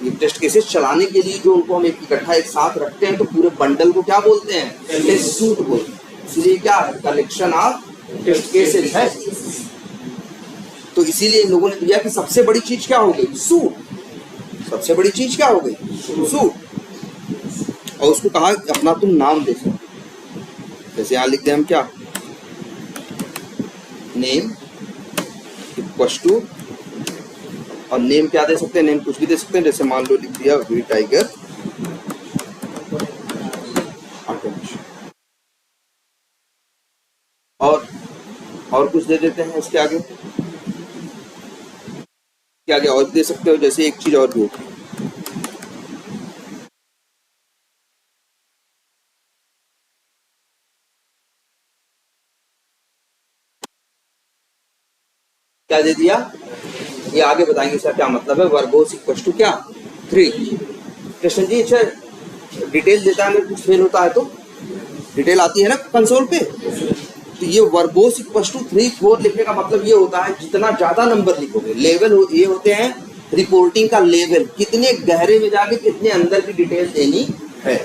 ये टेस्ट केसेस चलाने के लिए जो उनको हम इकट्ठा एक साथ रखते हैं, तो पूरे बंडल को क्या बोलते हैं? टेस्ट सूट बोलते हैं। इसलिए क्या है? कलेक्शन ऑफ टेस्ट केसेस है। तो इसीलिए इन लोगों ने दिया कि सबसे बड़ी चीज क्या हो गई? सूट। सबसे बड़ी चीज क्या हो गई? सूट। और उसको कहा अपना तुम नाम दे सकते। जैसे यहां लिखते हैं हम क्या? नेम इक्वल्स टू, और नेम क्या दे सकते हैं? नेम कुछ भी दे सकते हैं। जैसे मान लो लिख दिया वी टाइगर ऑटोमेशन, और कुछ दे देते हैं इसके आगे। क्या आगे और दे सकते हो? जैसे एक चीज और भी होती है, क्या दे दिया? ये आगे बताएंगे इसका क्या मतलब है। वर्बोस इक्वल टू क्या? 3। कृष्ण जी अच्छा डिटेल देता है, कुछ फेल होता है तो डिटेल आती है ना कंसोल पे। तो ये वर्बोस इक्वल टू 3 4 लिखने का मतलब ये होता है जितना ज्यादा नंबर लिखोगे, लेवल ये होते हैं रिपोर्टिंग का लेवल, कितने गहरे में जाके कितने अंदर की डिटेल देनी है।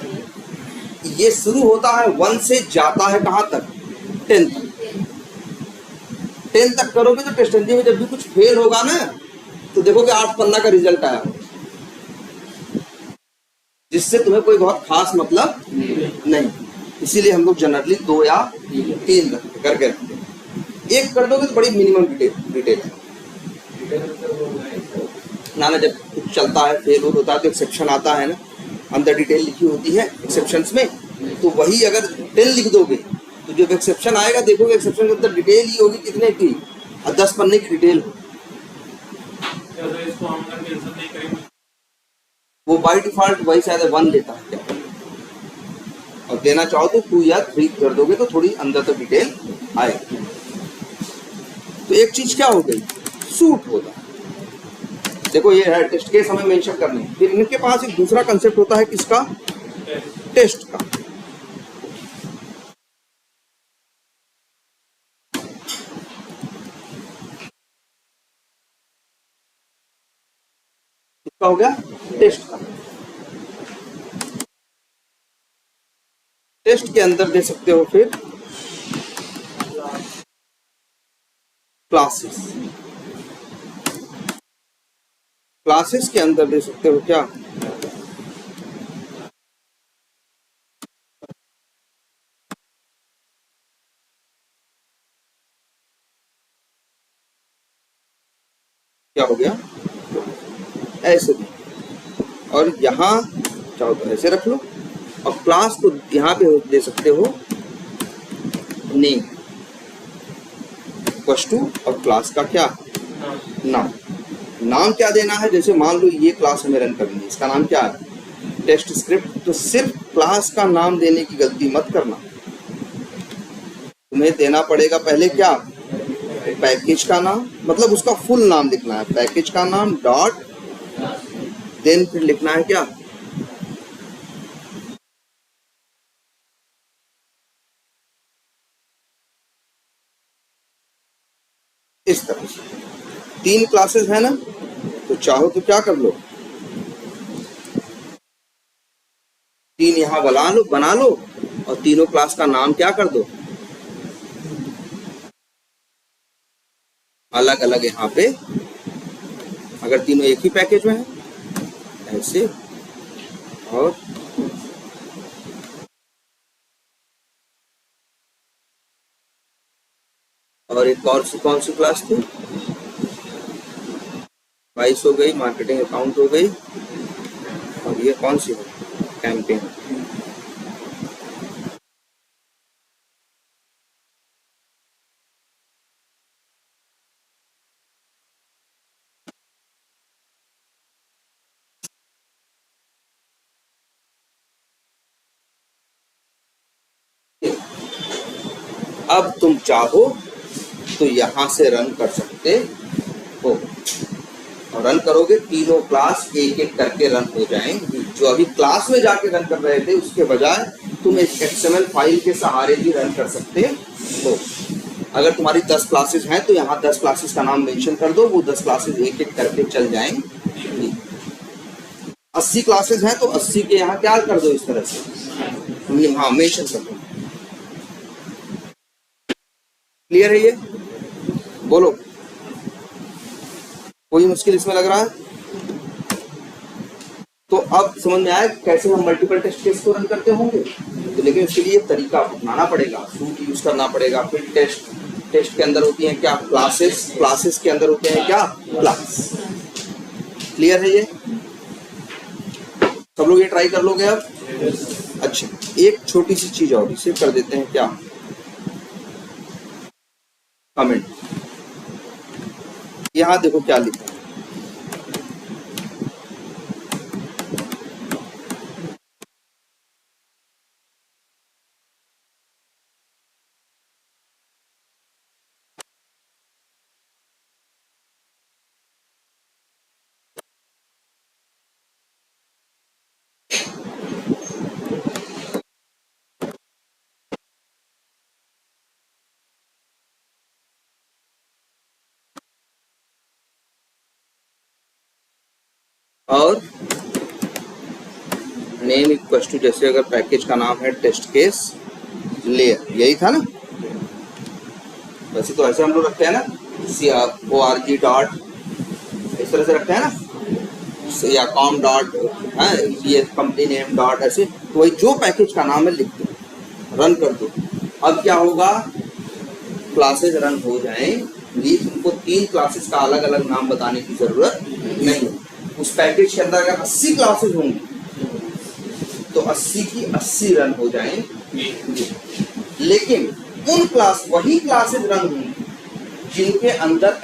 ये शुरू होता है 1 से, जाता है कहां तक? 10 तक। 10 तक करोगे तो टेस्टनजी में जब भी कुछ फेल होगा ना, तो देखोगे 8 पन्ना का रिजल्ट आया, जिससे तुम्हें कोई बहुत खास मतलब नहीं। इसीलिए हम लोग जनरली 2 या 3 करके रखते हैं। एक कर दोगे तो बड़ी मिनिमम डिटेल है ना। जब कुछ चलता है फेल होता है तो एक्सेप्शन आता है ना, अंदर डिटेल लिखी होती है एक्सेप्शंस में। तो वही अगर 10 लिख दोगे तो जब एक्सेप्शन आएगा देखोगे एक्सेप्शन के अंदर डिटेल ही होगी कितने की? 10 पन्ने की डिटेल हो। वो बाय डिफॉल्ट वही शायद 1 देता है क्या, और देना चाहो तो 2 या 3 कर दोगे तो थोड़ी अंदर तक डिटेल आएगी। तो एक चीज क्या हो गई? सूट होता है। देखो ये है टेस्ट केस हमें मेंशन करने। फिर इनके पास एक दूसरा कंसेप्ट होता है किसका? टेस्ट का। किसका हो गया? टेस्ट का। टेस्ट के अंदर दे सकते हो फिर क्लासेस। क्लासेस के अंदर दे सकते हो क्या? क्या हो गया? ऐसे भी। और यहां चाहो तो ऐसे रख लो, और क्लास को यहां पे दे सकते हो नेम। इक्वल टू और क्लास का क्या नाम। नाम क्या देना है, जैसे मान लो ये क्लास हमें रन करनी है, इसका नाम क्या है टेस्ट स्क्रिप्ट, तो सिर्फ क्लास का नाम देने की गलती मत करना, तुम्हें देना पड़ेगा पहले क्या पैकेज का नाम, मतलब उसका फुल नाम लिखना है, पैकेज का नाम डॉट, देन फिर लिखना है क्या इस तरह से। 3 क्लासेस है ना, तो चाहो तो क्या कर लो 3 यहाँ बना लो और तीनों क्लास का नाम क्या कर दो अलग अलग यहाँ पे, अगर तीनों एक ही पैकेज में है ऐसे। और एक कौन सी क्लास थी 22 हो गई, मार्केटिंग अकाउंट हो गई, और ये कौन सी है कैंपेन। अब तुम चाहो तो यहां से रन कर सकते हो, और रन करोगे तीनों क्लास एक एक करके रन हो जाएंगी। जो अभी क्लास में जाके रन कर रहे थे उसके बजाय तुम एक XML फाइल के सहारे भी रन कर सकते हो। अगर तुम्हारी 10 क्लासेस हैं तो यहाँ 10 क्लासेस का नाम मेंशन कर दो, वो 10 क्लासेस एक एक करके चल जाएंगी। 80 क्लासेस हैं तो 80 के यहाँ क्या कर दो इस तरह से, हाँ मेंशन कर दो। क्लियर है ये, बोलो कोई मुश्किल इसमें लग रहा है? तो अब समझ में आया कैसे हम मल्टीपल टेस्ट केस को रन करते होंगे। तो लेकिन उसके लिए तरीका अपनाना पड़ेगा, सूट यूज करना पड़ेगा। फिर टेस्ट के अंदर होती हैं क्या क्लासेस के अंदर होते हैं क्या क्लास। क्लियर है ये, सब लोग ये ट्राई कर लोगे अब? अच्छा, एक छोटी सी चीज और इसे कर देते हैं क्या कमेंट। यहां देखो क्या लिखा है, और नेम इक्वल टू, जैसे अगर पैकेज का नाम है टेस्ट केस लेयर, यही था ना। वैसे तो ऐसे हम लोग रखते हैं ना org डॉट, इस तरह से रखते हैं ना, या कॉम डॉट ये कंपनी नेम डॉट, ऐसे। तो वही जो पैकेज का नाम है लिख दो, रन कर दो। अब क्या होगा, क्लासेस रन हो जाएंगी, तुमको 3 क्लासेस का अलग अलग नाम बताने की जरूरत नहीं। उस पैकेज के अंदर अगर 80 क्लासेस होंगी तो 80 की 80 रन हो जाएंगी, लेकिन वही क्लासेस रन होंगी जिनके अंदर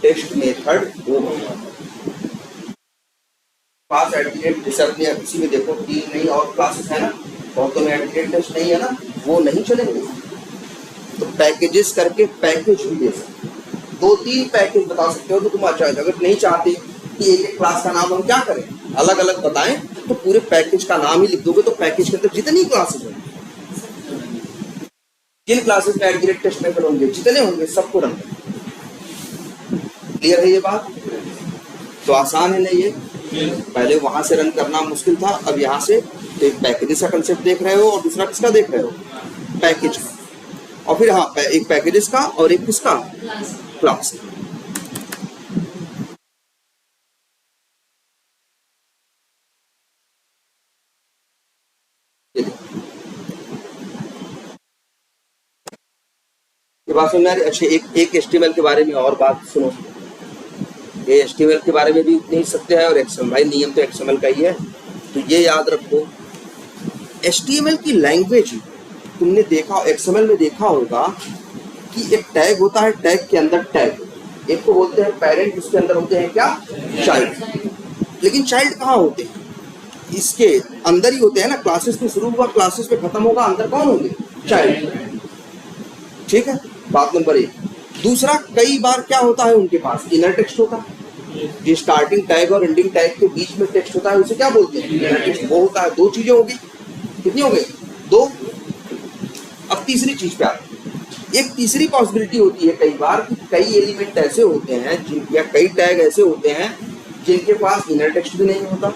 @टेस्ट मेथड होगा। पास @, किसी में देखो 3 नहीं और क्लासेस है ना, बहुतों में @टेस्ट नहीं है ना, वो नहीं चलेंगे। तो पैकेजेस करके पैकेज भी दे सकते, 2-3 पैकेज बता सकते हो। तो तुम अच्छा, अगर नहीं चाहते कि एक क्लास का नाम हम क्या करें अलग अलग बताएं, तो पूरे पैकेज का नाम ही लिख दोगे, तो पैकेज के अंदर जितनी क्लासेस होंगे, जिन क्लासेस में @टेस्ट मेथड होंगे, जितने होंगे सबको रन करें। क्लियर है ये बात? तो आसान है ना ये। पहले वहां से रन करना मुश्किल था, अब यहाँ से एक पैकेजेस का कंसेप्ट देख रहे हो और दूसरा किसका देख रहे हो, पैकेज का। और फिर हाँ, एक पैकेजेस का और एक किसका, क्लास का। ये बात समझ में आ रही? अच्छा, एक HTML के बारे में और बात सुनो। ये HTML के बारे में भी नहीं सकते हैं, और XML, भाई नियम तो XML का ही है। तो ये याद रखो, HTML की लैंग्वेज तुमने देखा, XML में देखा होगा कि एक टैग होता है, टैग के अंदर टैग, एक को बोलते हैं पेरेंट, उसके अंदर होते हैं क्या, चाइल्ड। लेकिन चाइल्ड कहाँ होते हैं, इसके अंदर ही होते हैं ना, क्लासेस में शुरू हुआ क्लासेस में खत्म होगा, अंदर कौन होंगे, चाइल्ड। ठीक है, बात नंबर 1। दूसरा, कई बार क्या होता है उनके पास इनर टेक्स्ट होता है, जो स्टार्टिंग टैग और एंडिंग टैग के बीच में टेक्स्ट होता है उसे क्या बोलते हैं, इनर टेक्स्ट। वो होता है, 2 चीजें होगी, कितनी हो गई, 2। अब तीसरी चीज पे आते हैं। एक तीसरी पॉसिबिलिटी होती है कई बार कि कई एलिमेंट ऐसे होते हैं या कई टैग ऐसे होते हैं जिनके पास इनर टेक्स्ट भी नहीं होता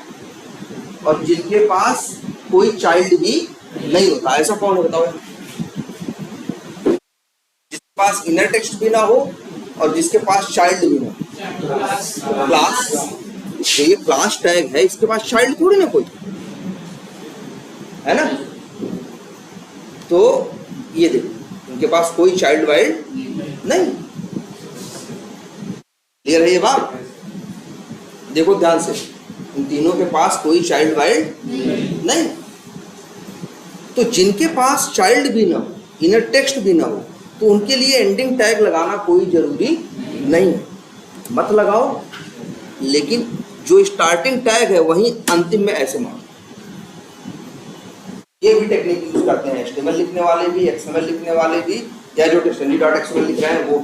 और जिनके पास कोई चाइल्ड भी नहीं होता। ऐसा कौन है बताओ, जिसके पास इनर टेक्स्ट भी ना हो और जिसके पास चाइल्ड भी ना हो। क्लास, तो ये क्लास टैग है, इसके पास चाइल्ड थोड़ी ना कोई है ना। तो ये देखो, इनके पास कोई चाइल्ड वाइल्ड नहीं। क्लियर है ये बात, देखो ध्यान से, इन तीनों के पास कोई चाइल्ड वाइल्ड नहीं। तो जिनके पास चाइल्ड भी ना हो, इनर टेक्स्ट भी ना हो, तो उनके लिए एंडिंग टैग लगाना कोई जरूरी नहीं है, मत लगाओ। लेकिन जो स्टार्टिंग टैग है वहीं अंतिम में ऐसे मानो। ये भी टेक्निक यूज करते हैं HTML लिखने वाले भी, XML लिखने वाले भी, या जो dictionary.xml लिख रहे हैं वो,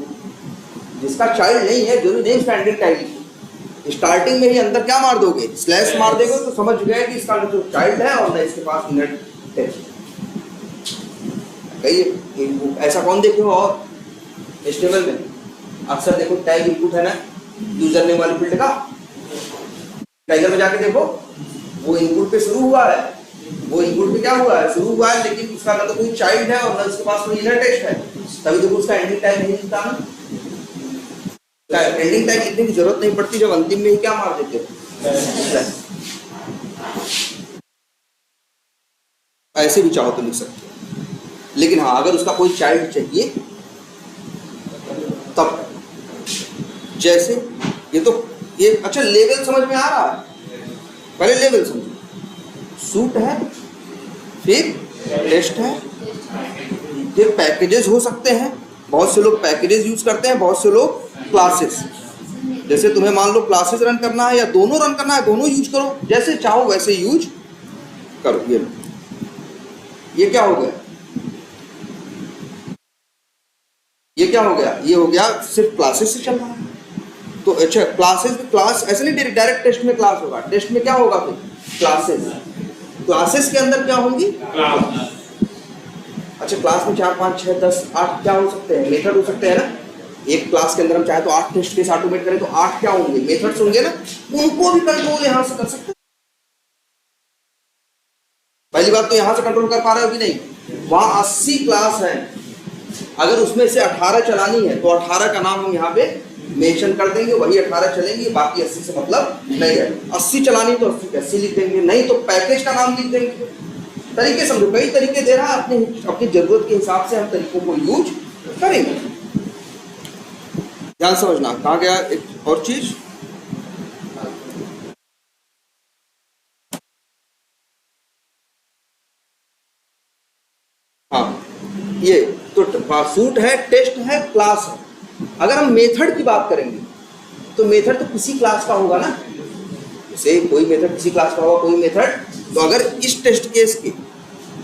जिसका चाइल्ड नहीं है जरूरी नहीं उसका एंडिंग टैग लिखो, स्टार्टिंग में ही अंदर क्या मार दोगे, स्लैश मार दोगे, तो समझ गए कि इसका जो चाइल्ड है और न इसके पास इनर टेक्स्ट। कहीं ऐसा कौन देखे हो और HTML में अक्सर देखो टैग इनपुट है ना, यूजर नेम वाली फील्ड का, टाइगर में जाके देखो, वो इनपुट पे शुरू हुआ है, वो इनपुट पे क्या हुआ है, शुरू हुआ है, लेकिन उसका ना तो कोई चाइल्ड है और ना उसके पास कोई इनर टेक्स्ट है, तभी देखो उसका एंडिंग टैग नहीं लिखता ना। एंडिंग टैग लिखने की जरूरत नहीं पड़ती जब अंतिम में ही क्या मार देते हो, ऐसे भी चाहो तो लिख सकते हो। लेकिन हाँ, अगर उसका कोई चाइल्ड चाहिए तब, जैसे ये अच्छा लेवल समझ में आ रहा है, पहले लेवल समझो, सूट है, फिर टेस्ट है, फिर पैकेजेस हो सकते हैं, बहुत से लोग पैकेजेस यूज करते हैं, बहुत से लोग क्लासेस। जैसे तुम्हें मान लो क्लासेस रन करना है या दोनों रन करना है, दोनों यूज करो, जैसे चाहो वैसे यूज करो। ये क्या हो गया, ये क्या हो गया, ये हो गया सिर्फ क्लासेस से चल रहा है। तो अच्छा, क्लास ऐसे नहीं डायरेक्ट टेस्ट में क्लास होगा, टेस्ट में क्या होगा, फिर क्लासेस, क्लासेस के अंदर क्या होंगी, अच्छा क्लास में 4 5 6 10 8 क्या हो सकते हैं, मेथड हो सकते हैं ना। एक क्लास के अंदर हम चाहे तो 8 टेस्ट केस ऑटोमेट करें तो 8 क्या होंगे, मेथड्स होंगे ना, उनको भी कंट्रोल यहां से कर सकते हैं। पहली बात तो यहां से कंट्रोल कर पा रहे हो कि नहीं, वहां 80 क्लास है, अगर उसमें से 18 चलानी है तो 18 का नाम हम यहाँ पे मेंशन कर देंगे, वही 18 चलेंगे, बाकी 80 से मतलब नहीं है। 80 चलानी तो 80 80 लिख देंगे, नहीं तो पैकेज का नाम लिख देंगे। तरीके समझो, कई तरीके दे रहा है, अपनी जरूरत के हिसाब से हम तरीकों को यूज करेंगे। ध्यान समझना, कहाँ गया एक और चीज, हाँ ये तो सूट है, टेस्ट है, क्लास है। अगर हम मेथड की बात करेंगे तो मेथड तो किसी क्लास का होगा ना, जैसे कोई मेथड किसी क्लास का होगा, कोई मेथड। तो अगर इस टेस्ट केस के,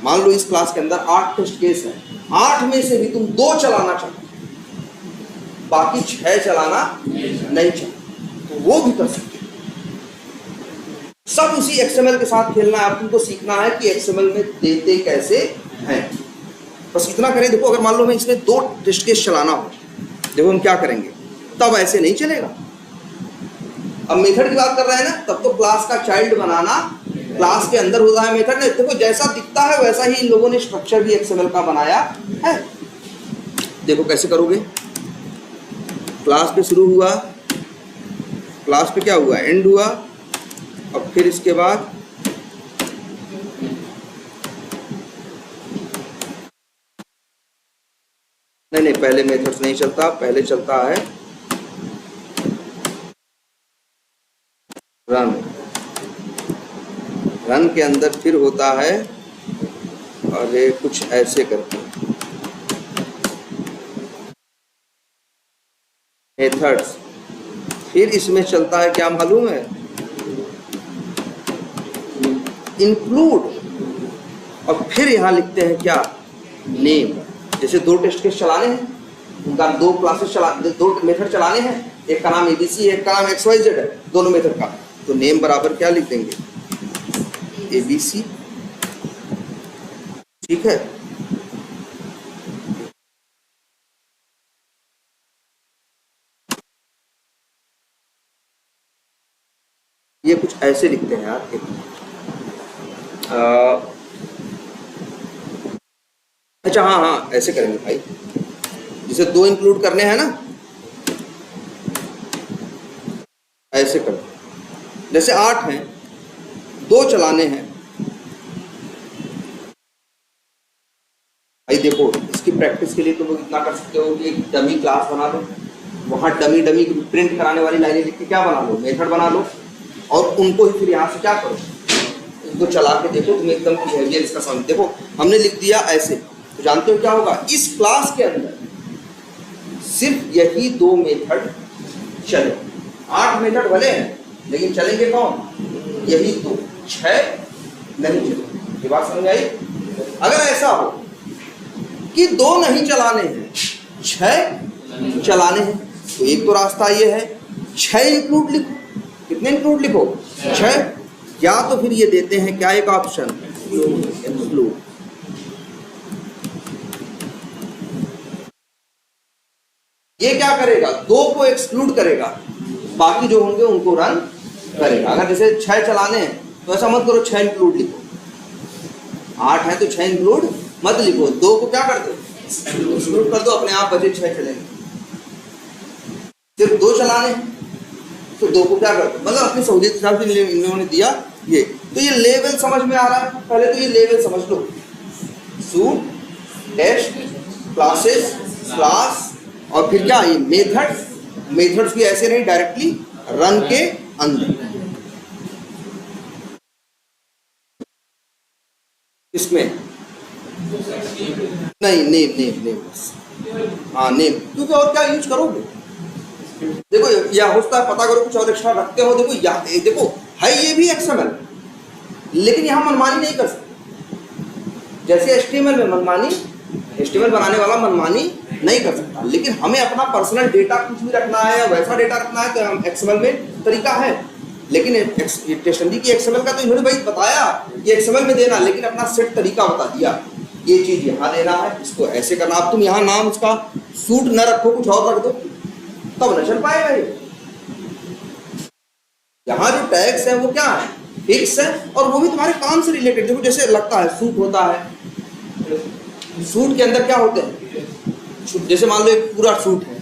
मान लो इस क्लास के अंदर 8 टेस्ट केस है, 8 में से भी तुम 2 चलाना चाहते, बाकी 6 चलाना नहीं चाहते, तो वो भी कर सकते। सब उसी XML के साथ खेलना है, तुमको सीखना है कि XML में देते कैसे हैं, बस इतना करें। देखो अगर मान लो हमें इसमें 2 टेस्ट केस चलाना हो, देखो हम क्या करेंगे, तब ऐसे नहीं चलेगा। अब मेथड की बात कर रहे हैं ना, तब तो क्लास का चाइल्ड बनाना, क्लास के अंदर होता है मेथड। देखो जैसा दिखता है वैसा ही इन लोगों ने स्ट्रक्चर भी XML का बनाया है। देखो कैसे करोगे, क्लास पे शुरू हुआ, क्लास पे क्या हुआ, एंड हुआ, और फिर इसके बाद नहीं पहले मेथड्स नहीं चलता, पहले चलता है रन, रन के अंदर फिर होता है, और ये कुछ ऐसे करते हैं, मेथड्स। फिर इसमें चलता है क्या मालूम है, इंक्लूड, और फिर यहां लिखते हैं क्या, नेम। जैसे दो टेस्ट केस चलाने हैं, उनका दो क्लासेस दो मेथड चलाने हैं, एक का नाम एबीसी है, एक का नाम XYZ है, दोनों मेथड का, तो नेम बराबर क्या लिख देंगे, एबीसी। ठीक है, ये कुछ ऐसे लिखते हैं यार, अच्छा हाँ हाँ ऐसे करेंगे भाई, जिसे दो इंक्लूड करने हैं ना, ऐसे कर, जैसे 8 हैं, 2 चलाने हैं भाई। देखो इसकी प्रैक्टिस के लिए तुम इतना कर सकते हो कि एक डमी क्लास बना लो, वहां डमी डमी प्रिंट कराने वाली लाइनें लिख के क्या बना लो, मेथड बना लो, और उनको ही फिर यहाँ से क्या करो, इनको चला के देखो, तुम एकदम बिहेवियर इसका समझ। देखो हमने लिख दिया ऐसे, तो जानते हो क्या होगा, इस क्लास के अंदर सिर्फ यही 2 मेथड चले। 8 मेथड भले हैं लेकिन चलेंगे कौन, यही 2, 6 नहीं चलेंगे। ये बात समझ आई। अगर ऐसा हो कि 2 नहीं चलाने हैं, 6 चलाने हैं, तो एक तो रास्ता ये है, 6 इंक्लूड लिखो। कितने इंक्लूड लिखो, 6, या तो फिर ये देते हैं क्या एक ऑप्शन, इंक्लूड। ये क्या करेगा, 2 को एक्सक्लूड करेगा, बाकी जो होंगे उनको रन करेगा। अगर जैसे 6 चलाने हैं तो ऐसा मत करो 6 इंक्लूड लिखो, 8 है तो 6 इंक्लूड मत लिखो, 2 को क्या कर दो, एक्सक्लूड कर दो, अपने आप बचे 6 चलेंगे। सिर्फ 2 चलाने हैं तो 2 को क्या कर दो, मतलब अपनी सहूलियत के हिसाब से इन्होंने दिया ये। तो ये लेवल समझ में आ रहा है, पहले तो ये लेवल समझ लो, सूट, टेस्ट, क्लासेस, क्लास, और फिर क्या, ये मेथड्स। मेथड्स भी ऐसे नहीं डायरेक्टली रन के अंदर। इसमें नहीं, नेम, हाँ नेम, क्योंकि और क्या यूज करोगे। देखो या होता है, पता करो कुछ और एक्स्ट्रा रखते हो। देखो या देखो है ये भी XML, लेकिन यहाँ मनमानी नहीं कर सकते। जैसे HTML में मनमानी, HTML बनाने वाला मनमानी नहीं कर सकता, लेकिन हमें अपना पर्सनल डेटा कुछ भी रखना है या वैसा डेटा रखना है तो हम XML में तरीका है। लेकिन टेस्टनरी की XML का तो इन्होंने भाई बताया ये XML में देना, लेकिन अपना सेट तरीका बता दिया, ये चीज यहाँ देना है, इसको ऐसे करना। अब तुम यहाँ नाम उसका सूट न रखो, कुछ और रख दो, तब न चल पाएगा ये। यहाँ जो टैग्स है वो क्या है, फिक्स है, और वो भी तुम्हारे काम से रिलेटेड। देखो जैसे लगता है सूट होता है, सूट के अंदर क्या होते हैं, जैसे मान लो एक पूरा सूट है,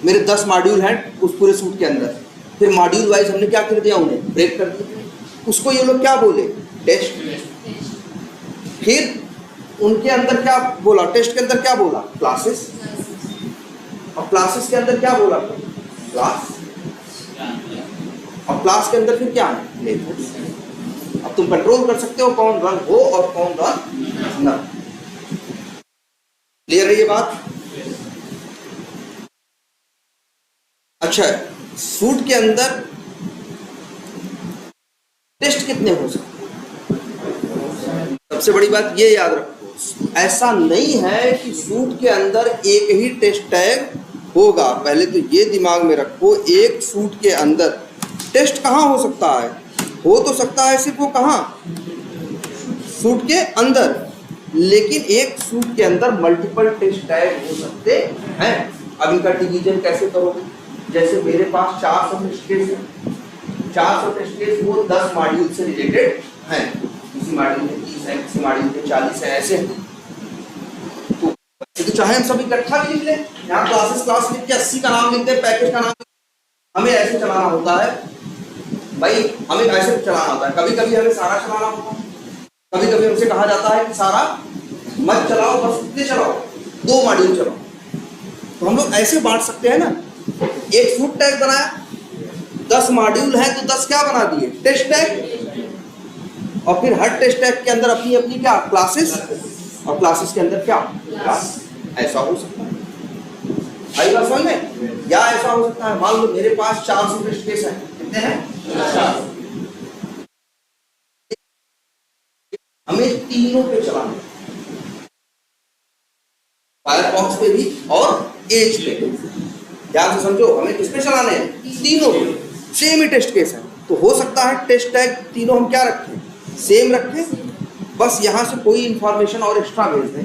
मेरे 10 मॉड्यूल हैं उस पूरे सूट के अंदर, फिर मॉड्यूल वाइज हमने क्या कर दिया, उन्हें ब्रेक कर दिया। उसको ये लोग क्या बोले, टेस्ट। फिर उनके अंदर क्या बोला, टेस्ट के अंदर क्या बोला, क्लासेस, और क्लासेस के अंदर क्या बोला, क्लास, और क्लास के अंदर फिर क्या है, मेथड। अब तुम कंट्रोल कर सकते हो कौन रन हो और कौन रन न। क्लियर है ये बात। अच्छा, सूट के अंदर टेस्ट कितने हो सकते हैं, सबसे बड़ी बात ये याद रखो, ऐसा नहीं है कि सूट के अंदर एक ही टेस्ट टैग होगा। पहले तो ये दिमाग में रखो, एक सूट के अंदर टेस्ट कहाँ हो सकता है, हो तो सकता है सिर्फ वो कहाँ, सूट के अंदर, लेकिन एक सूट के अंदर मल्टीपल टेस्ट टैग हो सकते हैं। अब इनका डिवीजन कैसे करोगे, जैसे मेरे पास 400 टेस्ट केस है, 400 टेस्ट केस वो 10 मॉड्यूल से रिलेटेड हैं, किसी मॉड्यूल में 30 है, किसी मॉड्यूल में 40 है, ऐसे हैं। तो चाहे हम सब इकट्ठा भी लिख लें, यहाँ क्लासेस क्लास लिख के 80 का नाम लिखते हैं, पैकेज का नाम, हमें ऐसे चलाना होता है भाई, हमें ऐसे चलाना होता है। कभी कभी हमें सारा चलाना होता है, कभी कभी हमसे कहा जाता है कि सारा मत चलाओ, बस इतने चलाओ, 2 मॉड्यूल चलाओ। तो हम लोग ऐसे बांट सकते हैं ना, एक सूट टैग बनाया, 10 मॉड्यूल है तो 10 क्या बना दिए, टेस्ट टैग, और फिर हर टेस्ट टैग के अंदर अपनी अपनी क्या क्लासेस, और क्लासेस के अंदर क्या क्लास। ऐसा हो सकता है, आई बात समझ में। या ऐसा हो सकता है? मान लो मेरे पास 400 टेस्ट केस है। कितने हैं? 400। हमें तीनों पे चलाना है, फायरफॉक्स पे भी और एज पे। ध्यान से समझो, हमें किस पे चलाने हैं? तीनों पे। सेम ही टेस्ट केस है, तो हो सकता है टेस्ट टैग तीनों हम क्या रखें? सेम रखें, बस यहाँ से कोई इंफॉर्मेशन और एक्स्ट्रा भेज दें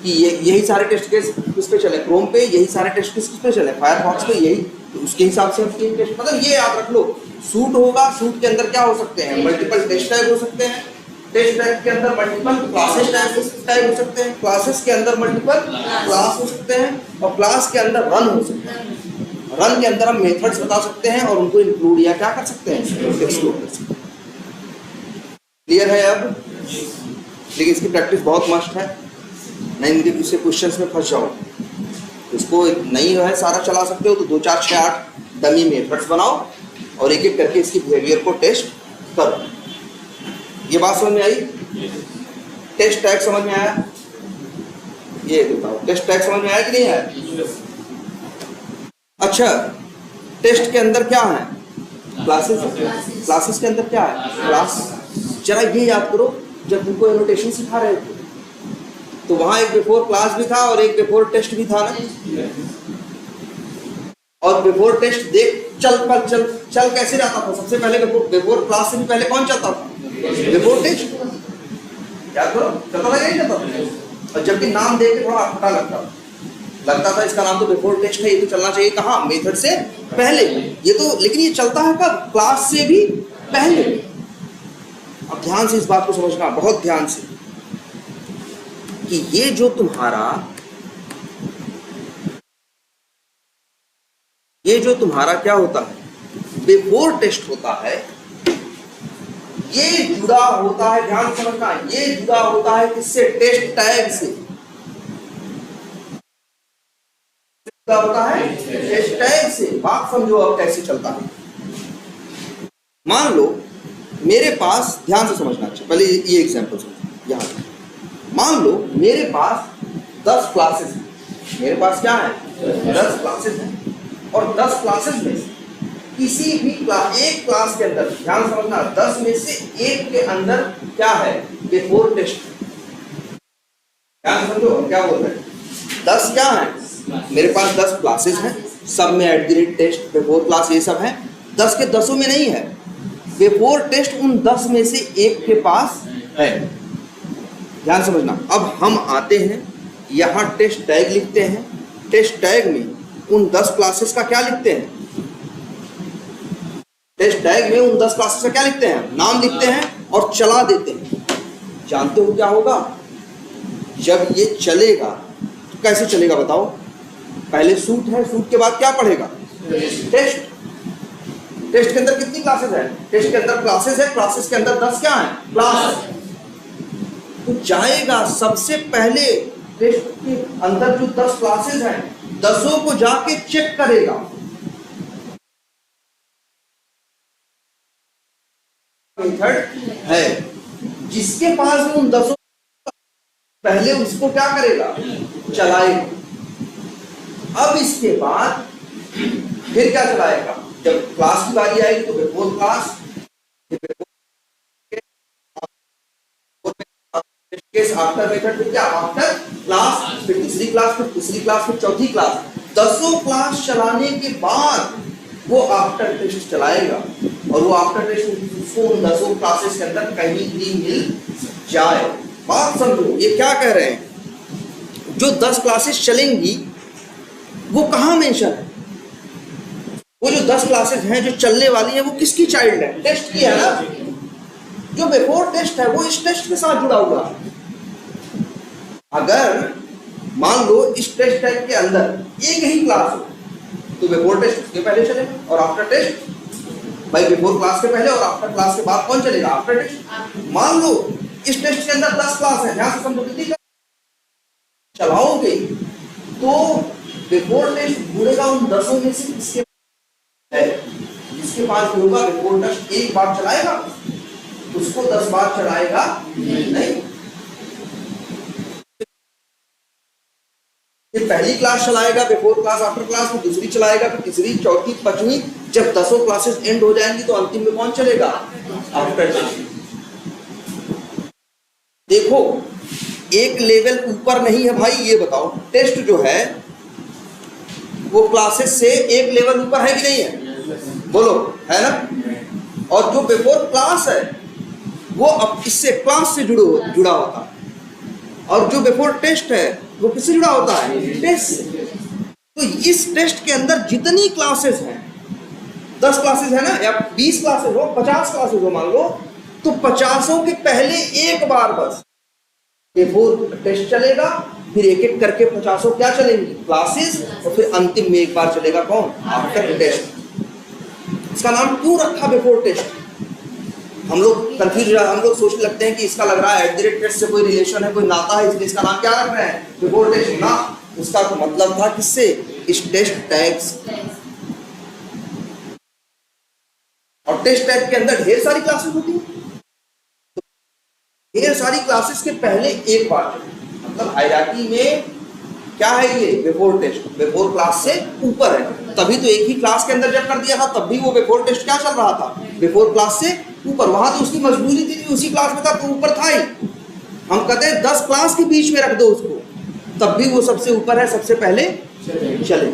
कि ये यही सारे टेस्ट केस किस पे चले, क्रोम पे यही सारे टेस्ट केस किस पे चले, फायरफॉक्स पे यही, तो उसके हिसाब से हम तीन टेस्ट, मतलब ये याद रख लो, सूट होगा, सूट के अंदर क्या हो सकते हैं? मल्टीपल टेस्ट टैग हो सकते हैं, टेस्ट टैग के अंदर मल्टीपल क्लासेस टैग हो सकते हैं, क्लासेस के अंदर मल्टीपल क्लास हो सकते हैं, और क्लास के अंदर रन हो सकते हैं। रन के अंदर हम मेथड्स बता सकते हैं और उनको इंक्लूड या क्या कर सकते हैं? एक्सक्लूड कर सकते हैं। क्लियर है अब? लेकिन इसकी प्रैक्टिस बहुत मस्ट है, नहीं इनके किसी क्वेश्चंस में फंस जाओ। इसको नहीं है सारा चला सकते हो तो 2 4 6 8 डमी मेथड्स बनाओ और एक एक करके इसकी बिहेवियर को टेस्ट करो। ये बात समझ में आई? टेस्ट टैग समझ में आया? ये बताओ, टेस्ट टैग समझ में आया कि नहीं आया? अच्छा, टेस्ट के अंदर क्या है? क्लासेस। क्लासेस के अंदर क्या है? क्लास। जरा ये याद करो, जब तुमको एनोटेशन सिखा रहे थे तो वहां एक बिफोर क्लास भी था और एक बिफोर टेस्ट भी था ना। और बिफोर टेस्ट देख चल कैसे जाता था? सबसे पहले बिफोर क्लास से भी पहले कौन चलता था? Before test. याद करो, चलता था या नहीं चलता? और जबकि नाम देख के थोड़ा अटपटा लगता था इसका नाम तो बिफोर टेस्ट है, ये तो चलना चाहिए कहाँ? मेथड से पहले। ये तो, लेकिन ये चलता है कब? क्लास से भी पहले। अब ध्यान से इस बात को समझना, बहुत ध्यान से, कि ये जो तुम्हारा क्या होता है? बिफोर टेस्ट होता है, ये जुड़ा होता है, ध्यान समझना, ये जुड़ा होता है किससे? टेस्ट टैग से। जुड़ा होता है टेस्ट टैग से। बात समझो अब कैसे चलता है। मान लो मेरे पास, ध्यान से समझना, अच्छा पहले ये एग्जांपल समझो। यहां मान लो मेरे पास 10 क्लासेस हैं। मेरे पास क्या है? 10 क्लासेस हैं, और 10 क्लासेस में से किसी भी एक क्लास के अंदर, ध्यान समझना, 10 में से एक के अंदर क्या है? Before test. ध्यान समझो क्या बोल रहे हैं। 10 क्या है? मेरे पास 10 क्लासेस हैं, सब में @टेस्ट बिफोर क्लास ये सब है। 10 के 10 में नहीं है, बिफोर टेस्ट उन 10 में से एक के पास है। ध्यान समझना। अब हम आते हैं यहाँ टेस्ट टैग लिखते हैं, टेस्ट टैग में उन 10 क्लासेस का क्या लिखते हैं? टेस्ट टैग में उन 10 क्लासेस का क्या लिखते हैं? नाम लिखते हैं और चला देते हैं। जानते हो क्या होगा? जब ये चलेगा तो कैसे चलेगा बताओ? पहले सूट है, सूट के बाद क्या पढ़ेगा? टेस्ट। टेस्ट के अंदर कितनी क्लासेस है? टेस्ट के अंदर क्लासेस है, क्लासेस के अंदर 10 क्या है? क्लास। तो जाएगा सबसे पहले टेस्ट के अंदर जो 10 क्लासेस हैं, 10 को जाके चेक करेगा। मेथड है जिसके पास उन 10 पहले उसको क्या करेगा? चलाएगा। अब इसके बाद फिर क्या चलाएगा? जब क्लास की बारी आएगी तो बिफोर क्लास, आफ्टर मेथड, फिर क्या? आफ्टर क्लास, फिर तीसरी क्लास, फिर तीसरी क्लास, फिर चौथी क्लास। 10 क्लास चलाने के बाद वो आफ्टर टेस्ट चलाएगा, और वो आफ्टर टेस्ट उसको उन 10 क्लासेस के अंदर कहीं भी मिल जाए। बात समझो, ये क्या कह रहे हैं? जो 10 क्लासेस चलेंगी वो कहाँ मेंशन है? वो जो 10 क्लासेस हैं जो चलने वाली है वो किसकी चाइल्ड है? टेस्ट की है ना। जो बिफोर टेस्ट है वो इस टेस्ट के साथ जुड़ा हुआ है। अगर मान लो इस टेस्ट टैग के अंदर एक ही क्लास हो तो बिफोर टेस्ट उसके पहले चलेगा, और आफ्टर टेस्ट भाई बिफोर क्लास के पहले और आफ्टर क्लास के बाद कौन चलेगा? After test. मान लो इस टेस्ट के अंदर 10 क्लास है, ध्यान से समझो, कितनी चलाओगे तो बिफोर टेस्ट जुड़ेगा उन 10 में से किसके है? जिसके पास होगा बिफोर टेस्ट एक बार चलाएगा, उसको 10 बार चलाएगा नहीं। फिर पहली क्लास चलाएगा, बिफोर क्लास, आफ्टर क्लास, फिर दूसरी चलाएगा, फिर तीसरी, चौथी, पांचवी। जब 10 क्लासेस एंड हो जाएंगी तो अंतिम में कौन चलेगा? After test. देखो एक लेवल ऊपर नहीं है भाई, ये बताओ टेस्ट जो है वो क्लासेस से एक लेवल ऊपर है कि नहीं है? बोलो, है ना? और जो बिफोर क्लास है वो अब इससे क्लास से जुड़ा होता है, और जो बिफोर टेस्ट है वो किससे जुड़ा होता है? टेस्ट से। तो इस टेस्ट के अंदर जितनी क्लासेस हैं, 10 क्लासेस है ना, या 20 क्लासेस हो, 50 क्लासेस हो मान लो, तो 50 के पहले एक बार बस बिफोर टेस्ट चलेगा, फिर एक एक करके 50 क्या चलेंगी? क्लासेस, और फिर अंतिम में एक बार चलेगा कौन? After test. इसका नाम क्यों रखा बिफोर टेस्ट? हम लोग कंफ्यूज, हम लोग सोचने लगते हैं कि इसका लग रहा है @टेस्ट से कोई रिलेशन है, कोई नाता है, इसलिए इसका नाम क्या रख रहे हैं? बिफोर टेस्ट ना। उसका तो मतलब था किससे? इस टेस्ट टैग्स। और टेस्ट टैग के अंदर ढेर सारी क्लासेस होती हैं, ढेर सारी क्लासेस के पहले एक बार, मतलब हायरार्की में क्या है ये? Before test. बिफोर क्लास से ऊपर है, तभी तो एक ही क्लास के अंदर जब कर दिया था तब भी वो बिफोर टेस्ट क्या चल रहा था? बिफोर क्लास से ऊपर। वहां तो उसकी मजबूरी थी, उसी क्लास में था तो ऊपर था ही। हम कहते हैं 10 क्लास के बीच में रख दो उसको, तब भी वो सबसे ऊपर है, सबसे पहले चले।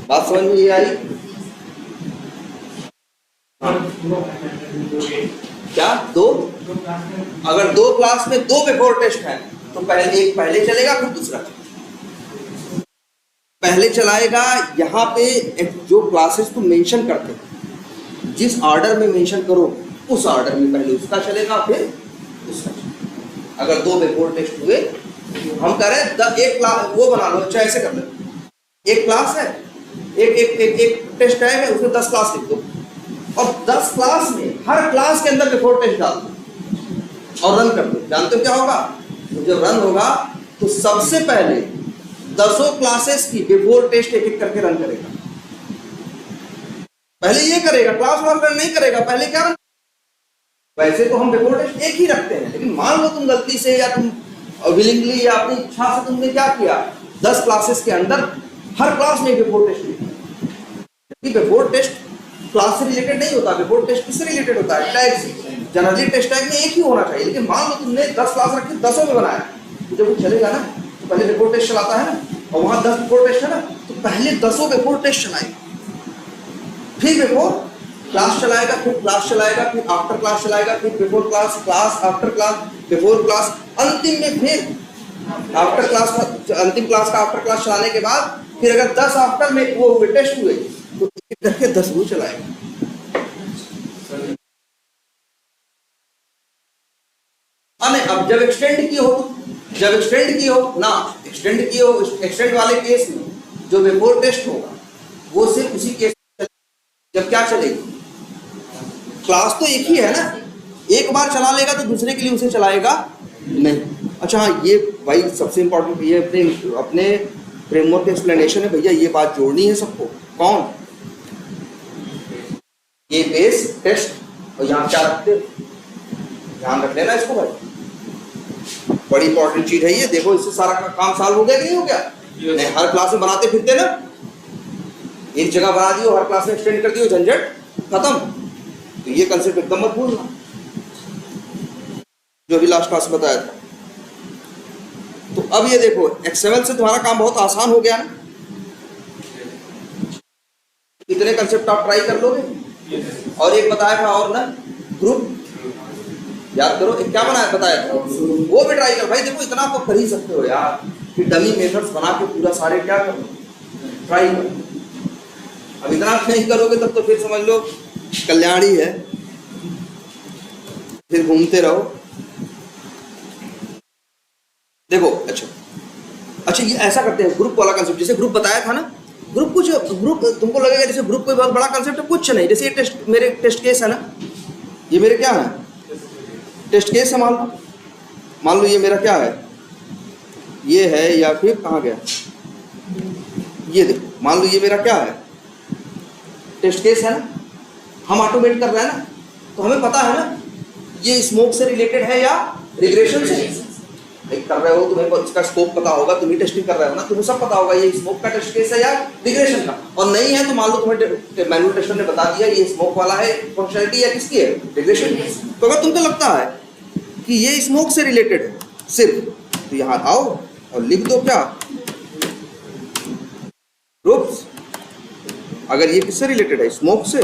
बात समझ में ये आई? क्या? दो? अगर 2 क्लास में 2 बिफोर टेस्ट है तो एक पहले चलेगा, फिर दूसरा पहले चलाएगा। यहाँ पे जो क्लासेस तुम मेंशन करते हो, जिस ऑर्डर में मेंशन करो उस ऑर्डर में पहले उसका चलेगा, फिर उसका चलेगा। अगर 2 बिफोर टेस्ट हुए, हम कह रहे हैं एक क्लास वो बना लो, अच्छा ऐसे कर लो, एक क्लास है, एक टेस्ट टैग है, उसमें 10 क्लास लिख दो, और 10 क्लास में हर क्लास के अंदर बिफोर टेस्ट डाल दो और रन कर दो। जानते हो क्या होगा? जब रन होगा तो सबसे पहले 10 क्लासेस की बिफोर टेस्ट एक एक करके रन करेगा। पहले ये करेगा, क्लास वार रन नहीं करेगा, पहले क्या रन? वैसे तो हम बिफोर टेस्ट एक ही रखते हैं, लेकिन मान लो तुम गलती से या तुम विलिंगली या अपनी इच्छा से तुमने क्या किया, 10 क्लासेस के अंदर हर क्लास में बिफोर टेस्ट लिखा। बिफोर टेस्ट क्लास से रिलेटेड नहीं होता, बिफोर टेस्ट किससे रिलेटेड होता है? टैग से। जनरली टेस्ट टैग में एक ही होना चाहिए, लेकिन मान लो तुमने 10 क्लास रखी, 10 में बनाया, तो जब वो चलेगा ना तो पहले बिफोर टेस्ट चलाता है ना, और वहां 10 बिफोर टेस्ट है ना, तो पहले 10 बिफोर टेस्ट चलाएगा, फिर बिफोर क्लास चलाएगा, फिर क्लास चलाएगा, फिर आफ्टर क्लास चलाएगा, फिर before class, class, after class, before class, अंतिम में फिर आफ्टर क्लास, अंतिम क्लास का आफ्टर क्लास चलाने के बाद फिर अगर 10 आफ्टर में वो टेस्ट हुए तो करके 10 वो चलाएगा। अब जब एक्सटेंड की हो ना, एक्सटेंड वाले केस में जो बिफोर टेस्ट होगा वो सिर्फ उसी केस जब क्या चलेगी, क्लास तो एक ही है ना, एक बार चला लेगा तो दूसरे के लिए उसे चलाएगा नहीं। अच्छा हाँ, ये भाई सबसे इंपॉर्टेंट, ये अपने फ्रेमवर्क एक्सप्लेनेशन है भैया, ये बात जोड़नी है सबको। कौन? ये बेस टेस्ट, और यहाँ क्या रखते हो, ध्यान रख लेना इसको भाई, बड़ी इंपॉर्टेंट चीज है ये। देखो इससे सारा काम सॉल्व हो गया कि नहीं हो गया? नहीं, हर क्लास में बनाते फिरते ना, एक जगह बना दियो, हर क्लास में एक्सटेंड कर दियो, झंझट खत्म। तो ये कंसेप्ट एकदम मत भूलना, जो भी लास्ट क्लास में बताया था। तो अब ये देखो, एक्सएमएल से तुम्हारा काम बहुत आसान हो गया ना, इतने कंसेप्ट आप ट्राई कर लोगे। और एक बताया था और ना, ग्रुप याद करो, एक क्या बनाया बताया था, वो भी ट्राई कर भाई। देखो इतना तो कर ही सकते हो यार, कि डमी मेथड्स बना के पूरा सारे क्या करो, ट्राई करो। अब इतना नहीं करोगे तब तो फिर समझ लो कल्याणी है, फिर घूमते रहो। देखो अच्छा ये ऐसा करते हैं, ग्रुप वाला कंसेप्ट, जैसे ग्रुप बताया था ना, ग्रुप तुमको लगेगा जैसे ग्रुप कोई बहुत बड़ा कंसेप्ट है, कुछ नहीं। जैसे ये मेरे टेस्ट केस है ना, ये मेरे क्या है, टेस्ट केस है। मान लो ये मेरा क्या है, ये है, या फिर कहाँ गया, ये देखो, मान लो ये मेरा क्या है, टेस्ट केस है ना, हम ऑटोमेट कर रहे हैं ना, तो हमें पता है ना ये स्मोक से रिलेटेड है या रिग्रेशन से। एक कर रहे हो, तुम्हें इसका स्कोप पता होगा, तुम ही टेस्टिंग कर रहे हो ना, तुम्हें सब पता होगा ये स्मोक का टेस्ट केस है या रिग्रेशन का। और नहीं है तो मान लो तुम्हें मैनुअल टेस्टर ने बता दिया ये स्मोक वाला है फंक्शनलिटी या किसकी है, रिग्रेशन। तो अगर तुमको लगता है कि ये स्मोक से रिलेटेड है सिर्फ, तो यहाँ आओ और लिख दो क्या, ग्रुप्स। अगर ये किससे रिलेटेड है, स्मोक से,